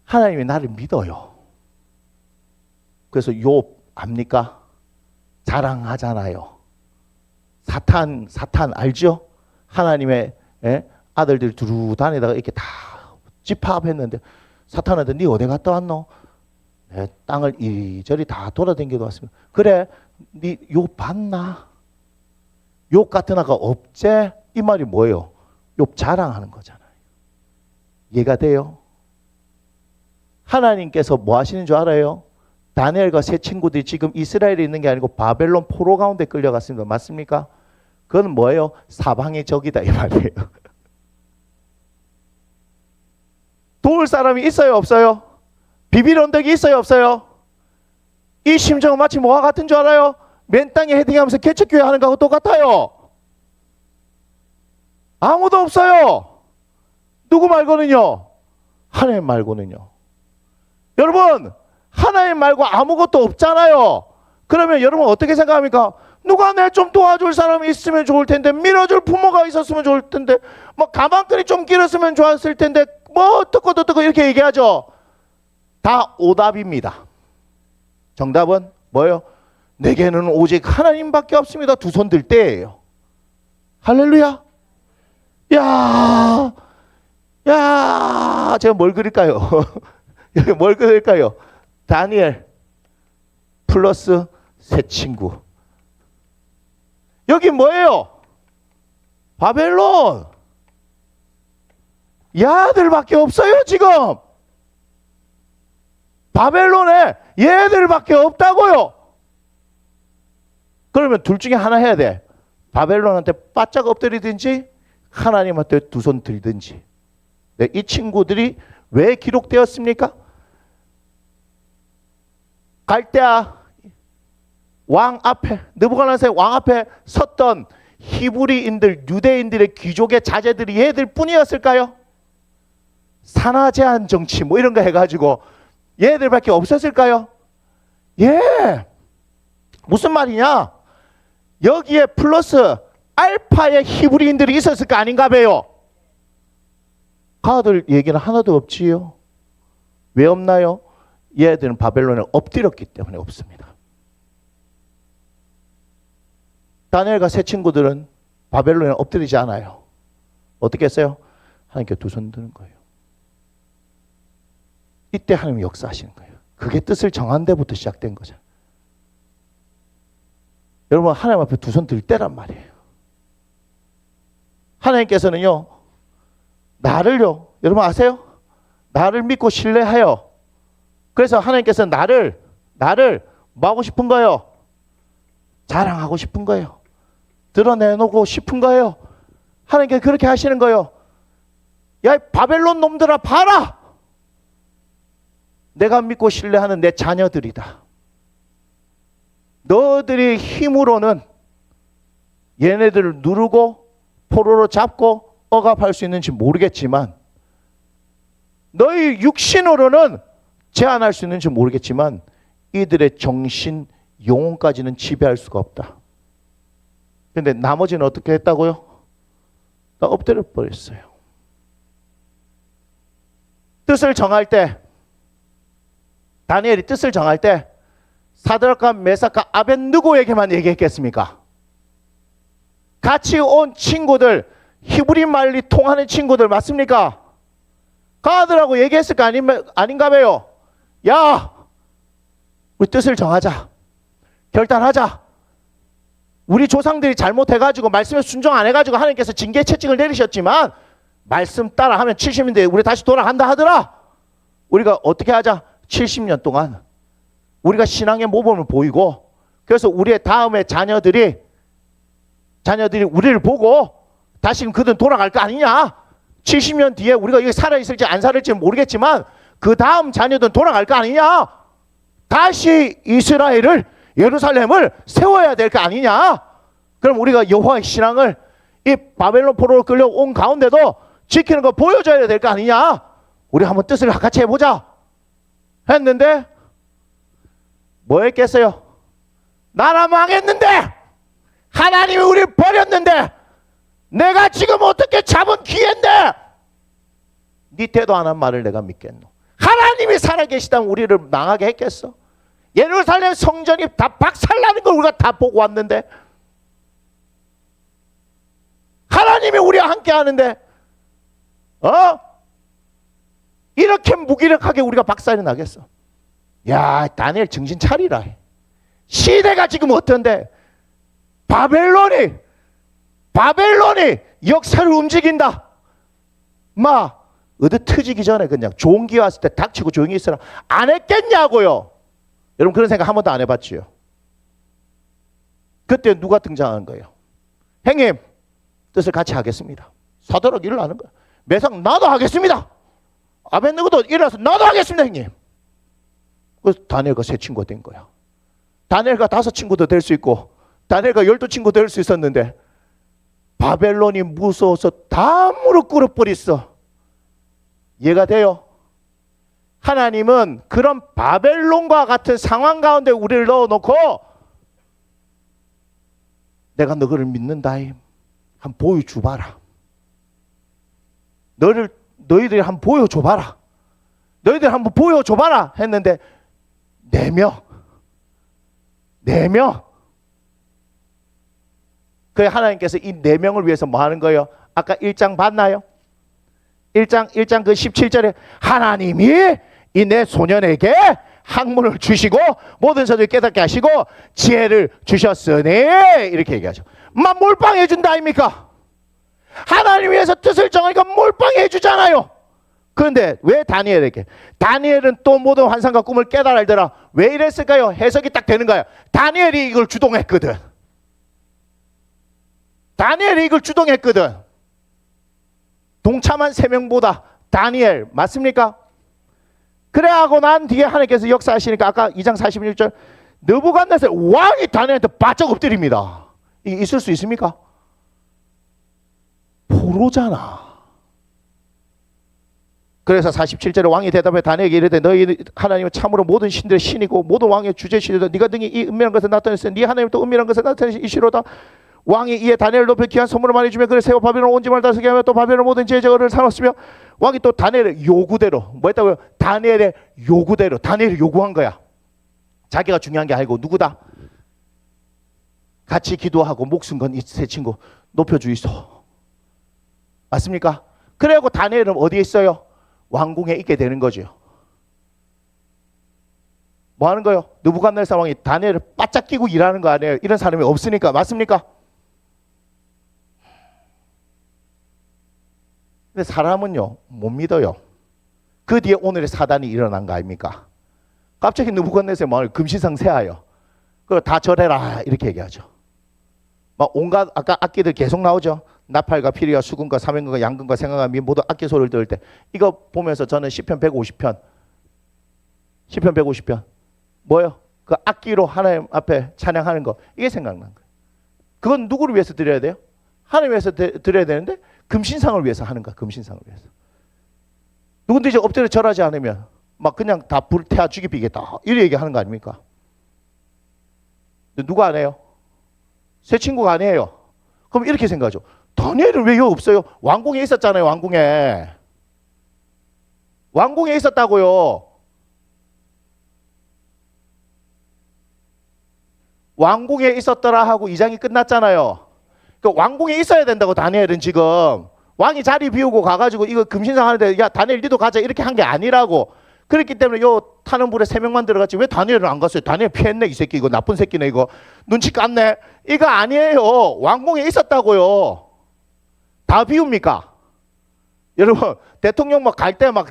하나님이 나를 믿어요. 그래서 욥 압니까? 자랑하잖아요. 사탄 알죠? 하나님의 아들들 두루 다니다가 이렇게 다 집합했는데 사탄한테 네 어디 갔다 왔노? 내 땅을 이리저리 다 돌아다니기도 왔습니다. 그래, 네 욥 봤나? 욥 같은 아가 없제? 이 말이 뭐예요? 욥 자랑하는 거잖아요. 이해가 돼요? 하나님께서 뭐 하시는 줄 알아요? 다니엘과 세 친구들이 지금 이스라엘에 있는 게 아니고 바벨론 포로 가운데 끌려갔습니다. 맞습니까? 그건 뭐예요? 사방의 적이다 이 말이에요. 도울 사람이 있어요 없어요? 비빌 언덕이 있어요 없어요? 이 심정은 마치 뭐와 같은 줄 알아요? 맨 땅에 헤딩하면서 개척교회 하는 거하고 똑같아요. 아무도 없어요. 누구 말고는요? 하나님 말고는요. 여러분 하나님 말고 아무것도 없잖아요. 그러면 여러분 어떻게 생각합니까? 누가 내 좀 도와줄 사람이 있으면 좋을 텐데, 밀어줄 부모가 있었으면 좋을 텐데, 뭐 가방끈이 좀 길었으면 좋았을 텐데, 뭐 어떻고 이렇게 얘기하죠. 다 오답입니다. 정답은 뭐예요? 내게는 오직 하나님밖에 없습니다. 두 손 들 때예요. 할렐루야. 야, 제가 뭘 그릴까요? 여기 뭘 그릴까요? 다니엘 플러스 세 친구. 여기 뭐예요? 바벨론. 얘들밖에 없어요 지금. 바벨론에 얘들밖에 없다고요. 그러면 둘 중에 하나 해야 돼. 바벨론한테 바짝 엎드리든지 하나님한테 두 손 들든지. 네, 이 친구들이 왜 기록되었습니까? 갈대아 왕 앞에, 느부갓네살 왕 앞에 섰던 히브리인들, 유대인들의 귀족의 자제들이 얘들 뿐이었을까요? 산하 제한 정치 뭐 이런 거 해가지고 얘들밖에 없었을까요? 예. 무슨 말이냐? 여기에 플러스 알파의 히브리인들이 있었을 거 아닌가 봐요. 가들 얘기는 하나도 없지요. 왜 없나요? 얘들은 바벨론에 엎드렸기 때문에 없습니다. 다니엘과 세 친구들은 바벨론에 엎드리지 않아요. 어떻게 했어요? 하나님께 두 손 드는 거예요. 이때 하나님이 역사하시는 거예요. 그게 뜻을 정한 데부터 시작된 거죠. 여러분 하나님 앞에 두 손 들 때란 말이에요. 하나님께서는요, 나를요, 여러분 아세요? 나를 믿고 신뢰하여. 그래서 하나님께서는 나를 뭐 하고 싶은 거예요? 자랑하고 싶은 거예요. 드러내놓고 싶은 거예요. 하나님께서 그렇게 하시는 거예요. 야, 바벨론 놈들아 봐라. 내가 믿고 신뢰하는 내 자녀들이다. 너희들이 힘으로는 얘네들을 누르고 포로로 잡고 억압할 수 있는지 모르겠지만, 너희 육신으로는 제한할 수 있는지 모르겠지만 이들의 정신, 영혼까지는 지배할 수가 없다. 근데 나머지는 어떻게 했다고요? 다 엎드려 버렸어요. 뜻을 정할 때, 다니엘이 뜻을 정할 때 사드락과 메삭과 아벳느고에게만 얘기했겠습니까? 같이 온 친구들, 히브리 말이 통하는 친구들 맞습니까? 가들하고 얘기했을 거 아닌가 봐요. 야, 우리 뜻을 정하자. 결단하자. 우리 조상들이 잘못해가지고 말씀에 순종 안 해가지고 하나님께서 징계 채찍을 내리셨지만 말씀 따라 하면 70인데 우리 다시 돌아간다 하더라. 우리가 어떻게 하자? 70년 동안 우리가 신앙의 모범을 보이고, 그래서 우리의 다음의 자녀들이 우리를 보고 다시금 그들은 돌아갈 거 아니냐? 70년 뒤에 우리가 여기 살아있을지 안 살을지 모르겠지만 그 다음 자녀들은 돌아갈 거 아니냐? 다시 이스라엘을, 예루살렘을 세워야 될 거 아니냐? 그럼 우리가 여호와의 신앙을 이 바벨론 포로로 끌려온 가운데도 지키는 거 보여줘야 될 거 아니냐? 우리 한번 뜻을 같이 해보자 했는데 뭐 했겠어요? 나라 망했는데, 하나님이 우리를 버렸는데, 내가 지금 어떻게 잡은 기회인데 네 대도 안 한 말을 내가 믿겠노? 하나님이 살아계시다면 우리를 망하게 했겠어? 예루살렘 성전이 다 박살나는 걸 우리가 다 보고 왔는데, 하나님이 우리와 함께 하는데 이렇게 무기력하게 우리가 박살이 나겠어? 야, 다니엘 정신 차리라. 시대가 지금 어떤데? 바벨론이 역사를 움직인다. 어디 터지기 전에 그냥 좋은 기회 왔을 때 닥치고 조용히 있으라 안 했겠냐고요. 여러분 그런 생각 한 번도 안 해봤지요? 그때 누가 등장하는 거예요? 형님 뜻을 같이 하겠습니다. 사도록 일을 하는 거야. 매상 나도 하겠습니다. 아벤느고도 일어나서 나도 하겠습니다 형님. 그래서 다니엘과 세 친구가 된 거야. 다니엘과 5친구도 될 수 있고 다니엘과 12친구 될 수 있었는데 바벨론이 무서워서 다 무릎 꿇어버렸어. 이해가 돼요? 하나님은 그런 바벨론과 같은 상황 가운데 우리를 넣어놓고 내가 너를 믿는다임 한번 보여줘봐라. 너희들이 한번 보여줘봐라. 너희들 한번 보여줘봐라 했는데 4명. 그래 하나님께서 이 4명을 위해서 뭐 하는 거예요? 아까 1장 봤나요? 1장 그 17절에 하나님이 이 내 소년에게 학문을 주시고 모든 것을 깨닫게 하시고 지혜를 주셨으니 이렇게 얘기하죠. 몰빵해 준다 아닙니까? 하나님 위해서 뜻을 정하니까 몰빵해 주잖아요. 그런데 왜 다니엘에게? 다니엘은 또 모든 환상과 꿈을 깨달아 알더라. 왜 이랬을까요? 해석이 딱 되는 거예요. 다니엘이 이걸 주동했거든. 동참한 3명보다 다니엘 맞습니까? 그래 하고 난 뒤에 하나님께서 역사하시니까 아까 2장 41절 느부갓네살 왕이 다니엘한테 바짝 엎드립니다. 이게 있을 수 있습니까? 포로잖아. 그래서 47절에 왕이 대답해 다니엘에게 이르되 너희 하나님은 참으로 모든 신들의 신이고 모든 왕의 주제시로다. 네가 등이 이 은밀한 것을 나타냈으니 네 하나님 또 은밀한 것을 나타내시로다. 왕이 이에 다니엘을 높여 귀한 선물을 많이 주며 그를 세워 바벨론 온 집을 다스리게 하며 또 바벨론 모든 제자를 사놓았으며 왕이 또 다니엘의 요구대로 뭐 했다고요? 다니엘의 요구대로 다니엘이 요구한 거야. 자기가 중요한 게 아니고 누구다? 같이 기도하고 목숨 건 이 세 친구 높여주이소. 맞습니까? 그래갖고 다니엘은 어디에 있어요? 왕궁에 있게 되는 거죠. 뭐 하는 거예요? 느부갓네살 왕이 다니엘을 바짝 끼고 일하는 거 아니에요? 이런 사람이 없으니까. 맞습니까? 근데 사람은요 못 믿어요. 그 뒤에 오늘의 사단이 일어난 거 아닙니까? 갑자기 느부갓네살 왕을 금시성세하여 그걸 다 절해라 이렇게 얘기하죠. 막 온갖 아까 악기들 계속 나오죠. 나팔과 피리와 수금과 사명과 양금과 생각과 미 모두 악기 소리를 들을 때 이거 보면서 저는 시편 150편 뭐예요? 그 악기로 하나님 앞에 찬양하는 거 이게 생각난 거예요. 그건 누구를 위해서 드려야 돼요? 하나님 위해서 드려야 되는데 금신상을 위해서 하는 거야. 금신상을 위해서. 누군데 이제 엎드려 절하지 않으면 막 그냥 다 불태워 죽이겠다 이렇게 얘기하는 거 아닙니까? 근데 누가 안 해요? 새 친구가 안 해요. 그럼 이렇게 생각하죠. 다니엘은 왜 여기 없어요? 왕궁에 있었잖아요. 왕궁에 있었다고요. 왕궁에 있었더라 하고 2장이 끝났잖아요. 그러니까 왕궁에 있어야 된다고. 다니엘은 지금 왕이 자리 비우고 가가지고 이거 금신상 하는데 야 다니엘 니도 가자 이렇게 한 게 아니라고. 그렇기 때문에 요 타는 불에 3명만 들어갔지 왜 다니엘은 안 갔어요? 다니엘 피했네 이 새끼. 이거 나쁜 새끼네. 이거 눈치 깠네. 이거 아니에요. 왕궁에 있었다고요. 다 비웁니까? 여러분 대통령 막 갈 때 막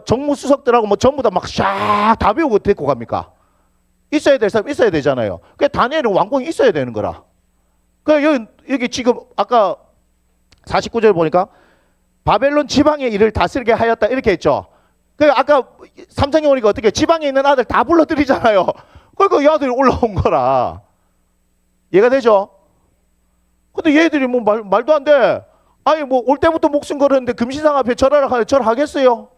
정무수석들하고 뭐 전부 다 막 샥 다 비우고 데리고 갑니까? 있어야 될 사람 있어야 되잖아요. 그 다니엘은 왕궁에 있어야 되는 거라. 그 여기 지금 아까 49절 보니까 바벨론 지방의 일을 다스리게 하였다 이렇게 했죠. 그 아까 삼장에 오니까 어떻게 지방에 있는 아들 다 불러들이잖아요. 그러니까 이 아들이 올라온 거라. 이해가 되죠? 근데 얘들이 뭐 말도 안 돼. 아니 뭐 올 때부터 목숨 걸었는데 금신상 앞에 절하라 하면 절하겠어요?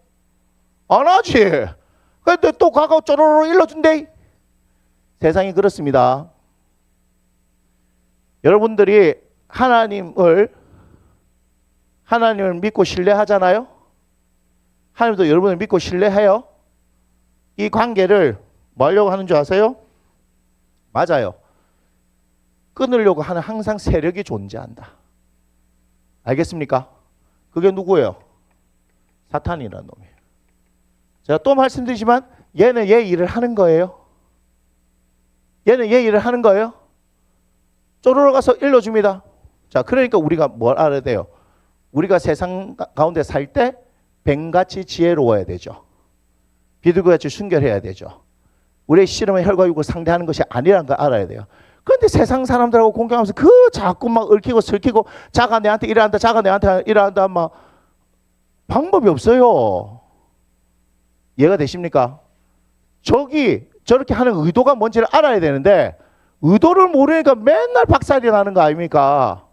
안 하지. 근데 또 가고 쪼로로 일러준대. 세상이 그렇습니다. 여러분들이 하나님을 믿고 신뢰하잖아요. 하나님도 여러분을 믿고 신뢰해요. 이 관계를 뭐 하려고 하는 줄 아세요? 맞아요. 끊으려고 하는 항상 세력이 존재한다. 알겠습니까? 그게 누구예요? 사탄이라는 놈이에요. 제가 또 말씀드리지만 얘는 얘 일을 하는 거예요. 얘는 얘 일을 하는 거예요. 쪼르러 가서 일러줍니다. 자, 그러니까 우리가 뭘 알아야 돼요? 우리가 세상 가운데 살 때 뱀같이 지혜로워야 되죠. 비둘기같이 순결해야 되죠. 우리의 씨름은 혈과 육을 상대하는 것이 아니라는 걸 알아야 돼요. 그런데 세상 사람들하고 공경하면서 그 자꾸 막 얽히고 설키고 자가 내한테 이래한다, 자가 내한테 이래한다, 막 방법이 없어요. 이해가 되십니까? 저기 저렇게 하는 의도가 뭔지를 알아야 되는데 의도를 모르니까 맨날 박살이 나는 거 아닙니까?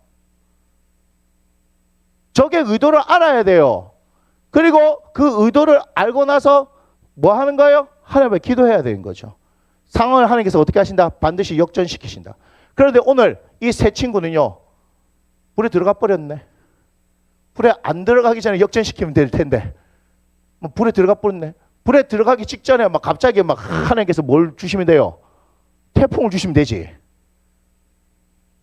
저게 의도를 알아야 돼요. 그리고 그 의도를 알고 나서 뭐 하는 거예요? 하나님께 기도해야 되는 거죠. 상황을 하나님께서 어떻게 하신다? 반드시 역전시키신다. 그런데 오늘 이 세 친구는요, 불에 들어가 버렸네. 불에 안 들어가기 전에 역전시키면 될 텐데 불에 들어가 버렸네. 불에 들어가기 직전에 막 갑자기 막 하나님께서 뭘 주시면 돼요? 태풍을 주시면 되지.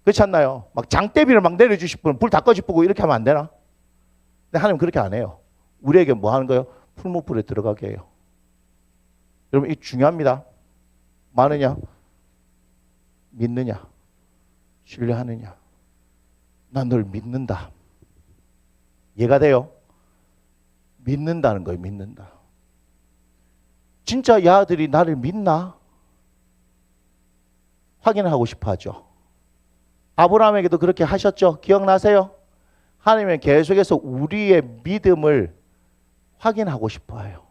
그렇지 않나요? 막 장대비를 막 내려주실 분은 불 다 꺼지고 이렇게 하면 안 되나? 근데 하나님 그렇게 안 해요. 우리에게 뭐 하는 거예요? 풀무불에 들어가게 해요. 여러분, 이 중요합니다. 많으냐? 믿느냐? 신뢰하느냐? 난 널 믿는다. 이해가 돼요? 믿는다는 거예요. 믿는다. 진짜 이 아들이 나를 믿나? 확인하고 싶어 하죠. 아브라함에게도 그렇게 하셨죠. 기억나세요? 하나님은 계속해서 우리의 믿음을 확인하고 싶어 해요.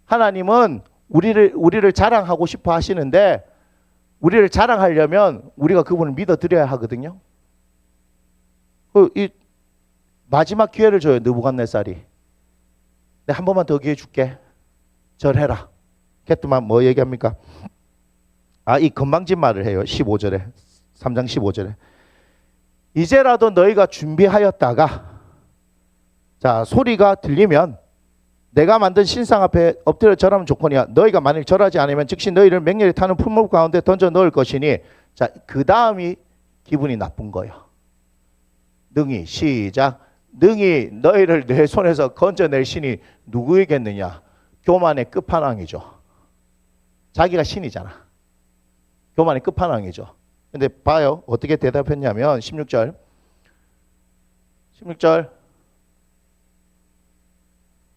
하나님은 우리를 자랑하고 싶어 하시는데 우리를 자랑하려면 우리가 그분을 믿어드려야 하거든요. 이 마지막 기회를 줘요. 느부갓네살이. 내가 한 번만 더 기회 줄게. 절해라. 그랬더만 뭐 얘기합니까? 이 건방진 말을 해요. 15절에. 3장 15절에. 이제라도 너희가 준비하였다가 자, 소리가 들리면 내가 만든 신상 앞에 엎드려 절하면 좋거니와 너희가 만일 절하지 않으면 즉시 너희를 맹렬히 타는 풀물 가운데 던져 넣을 것이니 자, 그 다음이 기분이 나쁜 거예요. 능히 시작. 능히 너희를 내 손에서 건져낼 신이 누구이겠느냐? 교만의 끝판왕이죠. 자기가 신이잖아. 교만의 끝판왕이죠. 근데 봐요. 어떻게 대답했냐면 16절.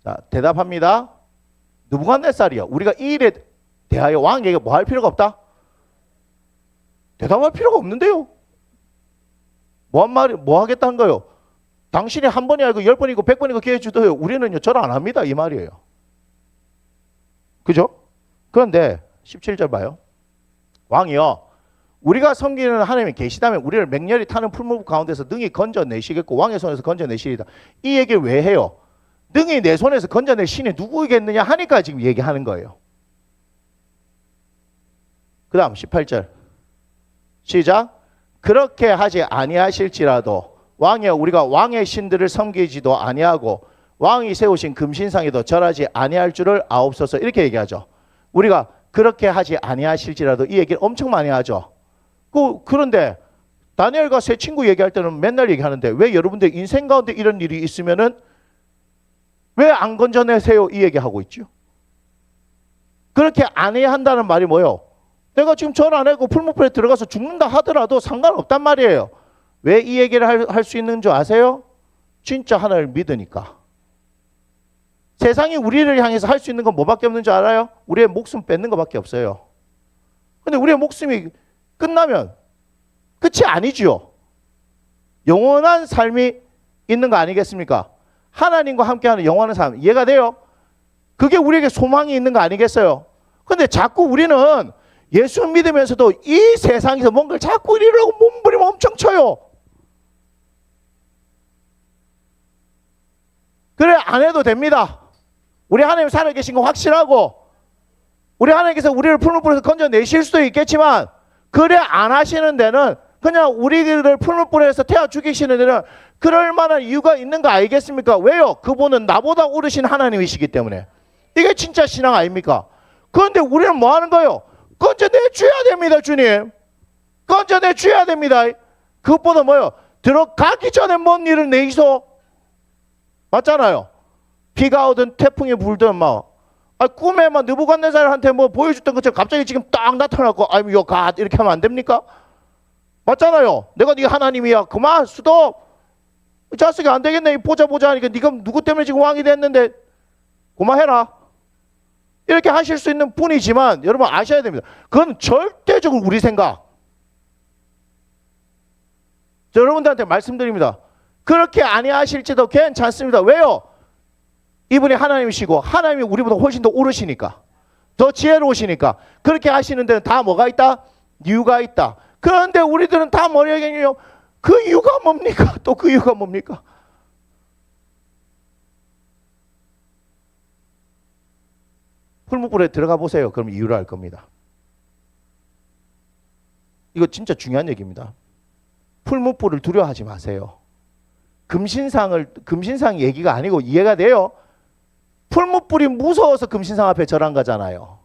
자, 대답합니다. 느부갓네살이요. 우리가 이 일에 대하여 왕에게 뭐 할 필요가 없다? 대답할 필요가 없는데요. 뭐 하겠다는 거예요? 당신이 한 번이 아니고 10번이고 100번이고 기회 주도요. 우리는요, 절 안 합니다. 이 말이에요. 그죠? 그런데 17절 봐요. 왕이요. 우리가 섬기는 하나님이 계시다면 우리를 맹렬히 타는 풀무불 가운데서 능히 건져내시겠고 왕의 손에서 건져내시리다. 이 얘기를 왜 해요? 능히 내 손에서 건져낼 신이 누구이겠느냐 하니까 지금 얘기하는 거예요. 그 다음 18절 시작. 그렇게 하지 아니하실지라도 왕이여 우리가 왕의 신들을 섬기지도 아니하고 왕이 세우신 금신상에도 절하지 아니할 줄을 아옵소서. 이렇게 얘기하죠. 우리가 그렇게 하지 아니하실지라도 이 얘기를 엄청 많이 하죠. 그런데 다니엘과 세 친구 얘기할 때는 맨날 얘기하는데 왜 여러분들 인생 가운데 이런 일이 있으면은 왜 안 건져내세요? 이 얘기하고 있죠. 그렇게 안 해야 한다는 말이 뭐예요? 내가 지금 절 안 하고 풀무불에 들어가서 죽는다 하더라도 상관없단 말이에요. 왜 이 얘기를 할 수 있는 줄 아세요? 진짜 하나님을 믿으니까. 세상이 우리를 향해서 할 수 있는 건 뭐밖에 없는 줄 알아요? 우리의 목숨 뺏는 것밖에 없어요. 근데 우리의 목숨이 끝나면 끝이 아니지요. 영원한 삶이 있는 거 아니겠습니까? 하나님과 함께하는 영원한 삶. 이해가 돼요? 그게 우리에게 소망이 있는 거 아니겠어요? 근데 자꾸 우리는 예수 믿으면서도 이 세상에서 뭔가를 자꾸 이루려고 몸부림 엄청 쳐요. 그래, 안 해도 됩니다. 우리 하나님 살아계신 거 확실하고, 우리 하나님께서 우리를 푸른 불에서 건져내실 수도 있겠지만, 그래 안 하시는 데는, 그냥 우리들을 푸른 불에서 태워 죽이시는 데는 그럴 만한 이유가 있는 거 아니겠습니까? 왜요? 그분은 나보다 오르신 하나님이시기 때문에. 이게 진짜 신앙 아닙니까? 그런데 우리는 뭐 하는 거예요? 건져내줘야 됩니다, 주님. 건져내줘야 됩니다. 그것보다 뭐요? 들어가기 전에 뭔 일을 내이소? 맞잖아요. 비가 오든 태풍이 불든 막 꿈에 막 느부갓네살한테 뭐 보여줬던 것처럼 갑자기 지금 딱 나타나고 I'm your God 이렇게 하면 안 됩니까? 맞잖아요. 내가 네 하나님이야. 그만 수도 이 자식이 안 되겠네. 보자 하니까 네가 누구 때문에 지금 왕이 됐는데 그만해라. 이렇게 하실 수 있는 분이지만 여러분 아셔야 됩니다. 그건 절대적으로 우리 생각. 여러분들한테 말씀드립니다. 그렇게 아니하실지도 괜찮습니다. 왜요? 이분이 하나님이시고 하나님이 우리보다 훨씬 더 오르시니까, 더 지혜로우시니까. 그렇게 하시는 데는 다 뭐가 있다? 이유가 있다. 그런데 우리들은 다 뭐냐면요, 그 이유가 뭡니까? 또 그 이유가 뭡니까? 풀무불에 들어가 보세요. 그럼 이유를 알 겁니다. 이거 진짜 중요한 얘기입니다. 풀무불을 두려워하지 마세요. 금신상 얘기가 아니고 이해가 돼요? 풀무불이 무서워서 금신상 앞에 절한 거잖아요.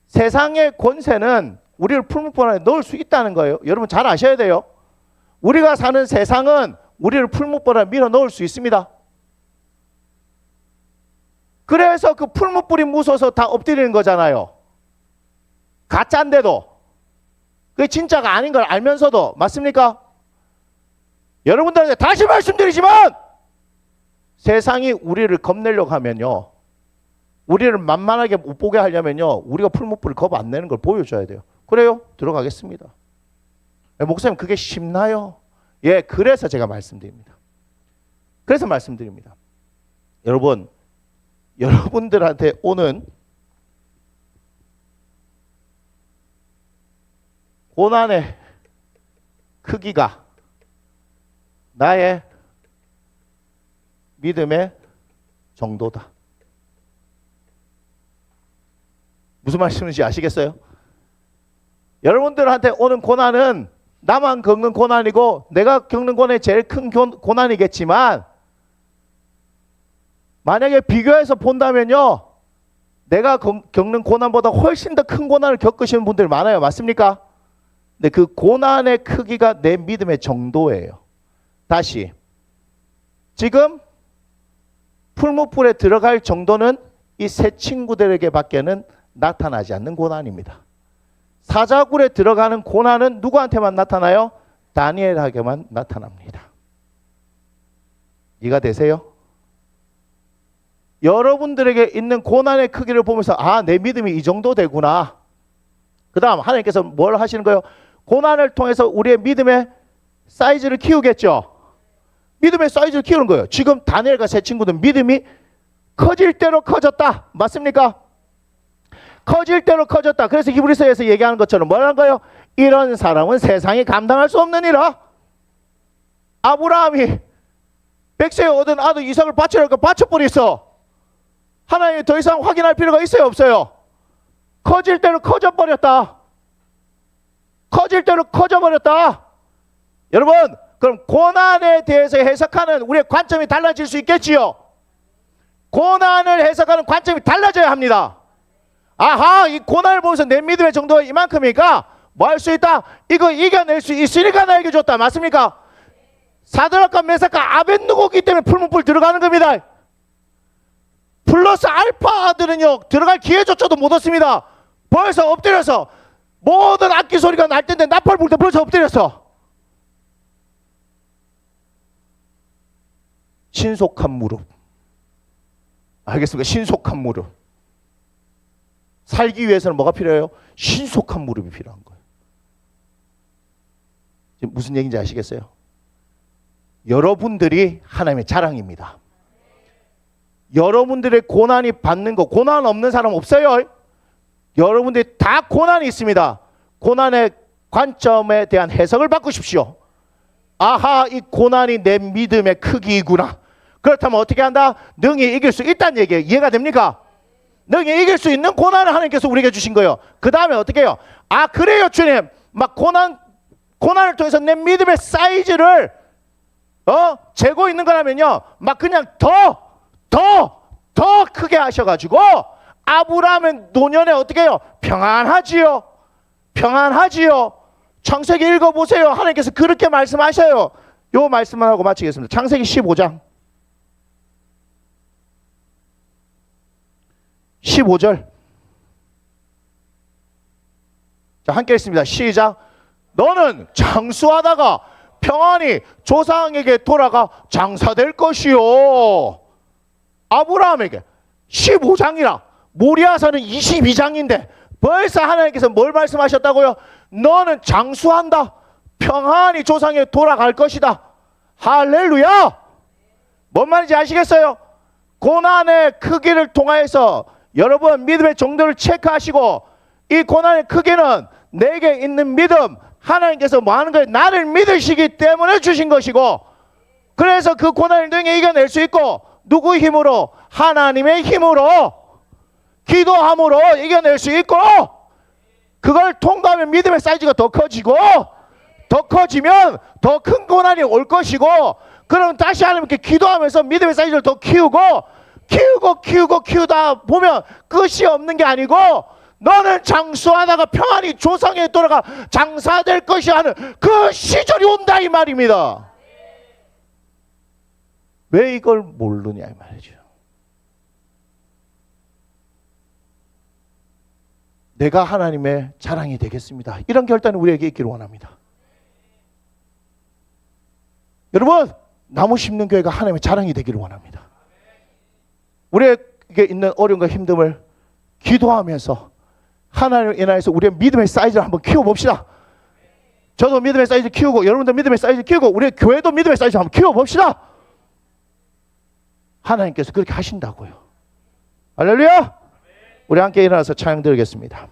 세상의 권세는 우리를 풀무불 안에 넣을 수 있다는 거예요. 여러분 잘 아셔야 돼요. 우리가 사는 세상은 우리를 풀무불 안에 밀어 넣을 수 있습니다. 그래서 그 풀무불이 무서워서 다 엎드리는 거잖아요. 가짜인데도. 그게 진짜가 아닌 걸 알면서도. 맞습니까? 여러분들한테 다시 말씀드리지만 세상이 우리를 겁내려고 하면요, 우리를 만만하게 못 보게 하려면요, 우리가 풀무불을 겁 안 내는 걸 보여줘야 돼요. 그래요? 들어가겠습니다. 목사님 그게 쉽나요? 예, 그래서 제가 말씀드립니다. 그래서 말씀드립니다. 여러분, 여러분들한테 오는 고난의 크기가 나의 믿음의 정도다. 무슨 말씀인지 아시겠어요? 여러분들한테 오는 고난은 나만 겪는 고난이고 내가 겪는 고난이 제일 큰 고난이겠지만, 만약에 비교해서 본다면요, 내가 겪는 고난보다 훨씬 더 큰 고난을 겪으시는 분들 많아요. 맞습니까? 근데 그 고난의 크기가 내 믿음의 정도예요. 다시, 지금 풀무불에 들어갈 정도는 이 세 친구들에게 밖에는 나타나지 않는 고난입니다. 사자굴에 들어가는 고난은 누구한테만 나타나요? 다니엘에게만 나타납니다. 이해가 되세요? 여러분들에게 있는 고난의 크기를 보면서 아, 내 믿음이 이 정도 되구나. 그 다음 하나님께서 뭘 하시는 거예요? 고난을 통해서 우리의 믿음의 사이즈를 키우겠죠. 믿음의 사이즈를 키우는 거예요. 지금 다니엘과 세 친구들 믿음이 커질 대로 커졌다. 맞습니까? 커질 대로 커졌다. 그래서 히브리서에서 얘기하는 것처럼 뭐라는 거예요? 이런 사람은 세상이 감당할 수 없느니라. 아브라함이 백세에 얻은 아들 이삭을 바치려고 바쳐버렸어. 하나님이 더 이상 확인할 필요가 있어요, 없어요? 커질 대로 커져버렸다. 커질 대로 커져버렸다. 여러분, 그럼 고난에 대해서 해석하는 우리의 관점이 달라질 수 있겠지요? 고난을 해석하는 관점이 달라져야 합니다. 아하, 이 고난을 보면서 내 믿음의 정도가 이만큼이니까 뭐 할 수 있다? 이거 이겨낼 수 있으니까 나에게 줬다. 맞습니까? 사드락과 메삭과 아벳느고기 때문에 풀무불 들어가는 겁니다. 플러스 알파들은요, 들어갈 기회조차도 못 얻습니다. 벌써 엎드려서 모든 악기 소리가 날 텐데 나팔 불 때 벌써 엎드렸어. 신속한 무릎. 알겠습니까? 신속한 무릎. 살기 위해서는 뭐가 필요해요? 신속한 무릎이 필요한 거예요. 지금 무슨 얘기인지 아시겠어요? 여러분들이 하나님의 자랑입니다. 여러분들의 고난이 받는 거, 고난 없는 사람 없어요. 여러분들이 다 고난이 있습니다. 고난의 관점에 대한 해석을 바꾸십시오. 아하, 이 고난이 내 믿음의 크기이구나. 그렇다면 어떻게 한다? 능히 이길 수 있다는 얘기예요. 이해가 됩니까? 능히 이길 수 있는 고난을 하나님께서 우리에게 주신 거예요. 그 다음에 어떻게 해요? 아, 그래요 주님. 막 고난을 통해서 내 믿음의 사이즈를 재고 있는 거라면요, 막 그냥 더 크게 하셔가지고 아브라함의 노년에 어떻게 해요? 평안하지요. 창세기 읽어보세요. 하나님께서 그렇게 말씀하셔요. 요 말씀만 하고 마치겠습니다. 창세기 15장 15절. 자, 함께 읽습니다. 시작. 너는 장수하다가 평안히 조상에게 돌아가 장사될 것이요. 아브라함에게 15장이라 모리아서는 22장인데 벌써 하나님께서 뭘 말씀하셨다고요? 너는 장수한다. 평안히 조상에게 돌아갈 것이다. 할렐루야. 뭔 말인지 아시겠어요? 고난의 크기를 통하여서 여러분 믿음의 정도를 체크하시고, 이 고난의 크기는 내게 있는 믿음, 하나님께서 뭐 하는 거예요? 나를 믿으시기 때문에 주신 것이고, 그래서 그 고난을 능히 이겨낼 수 있고, 누구 힘으로? 하나님의 힘으로, 기도함으로 이겨낼 수 있고, 그걸 통과하면 믿음의 사이즈가 더 커지고, 더 커지면 더 큰 고난이 올 것이고, 그럼 다시 하나님께 기도하면서 믿음의 사이즈를 더 키우다 보면 끝이 없는 게 아니고, 너는 장수하다가 평안히 조상에 돌아가 장사될 것이 하는 그 시절이 온다 이 말입니다. 왜 이걸 모르냐 이 말이죠. 내가 하나님의 자랑이 되겠습니다. 이런 결단이 우리에게 있기를 원합니다. 여러분, 나무 심는 교회가 하나님의 자랑이 되기를 원합니다. 우리에게 있는 어려움과 힘듦을 기도하면서 하나님을 인하여서 우리의 믿음의 사이즈를 한번 키워봅시다. 저도 믿음의 사이즈 키우고, 여러분도 믿음의 사이즈 키우고, 우리 교회도 믿음의 사이즈 한번 키워봅시다. 하나님께서 그렇게 하신다고요. 할렐루야. 우리 함께 일어나서 찬양 드리겠습니다.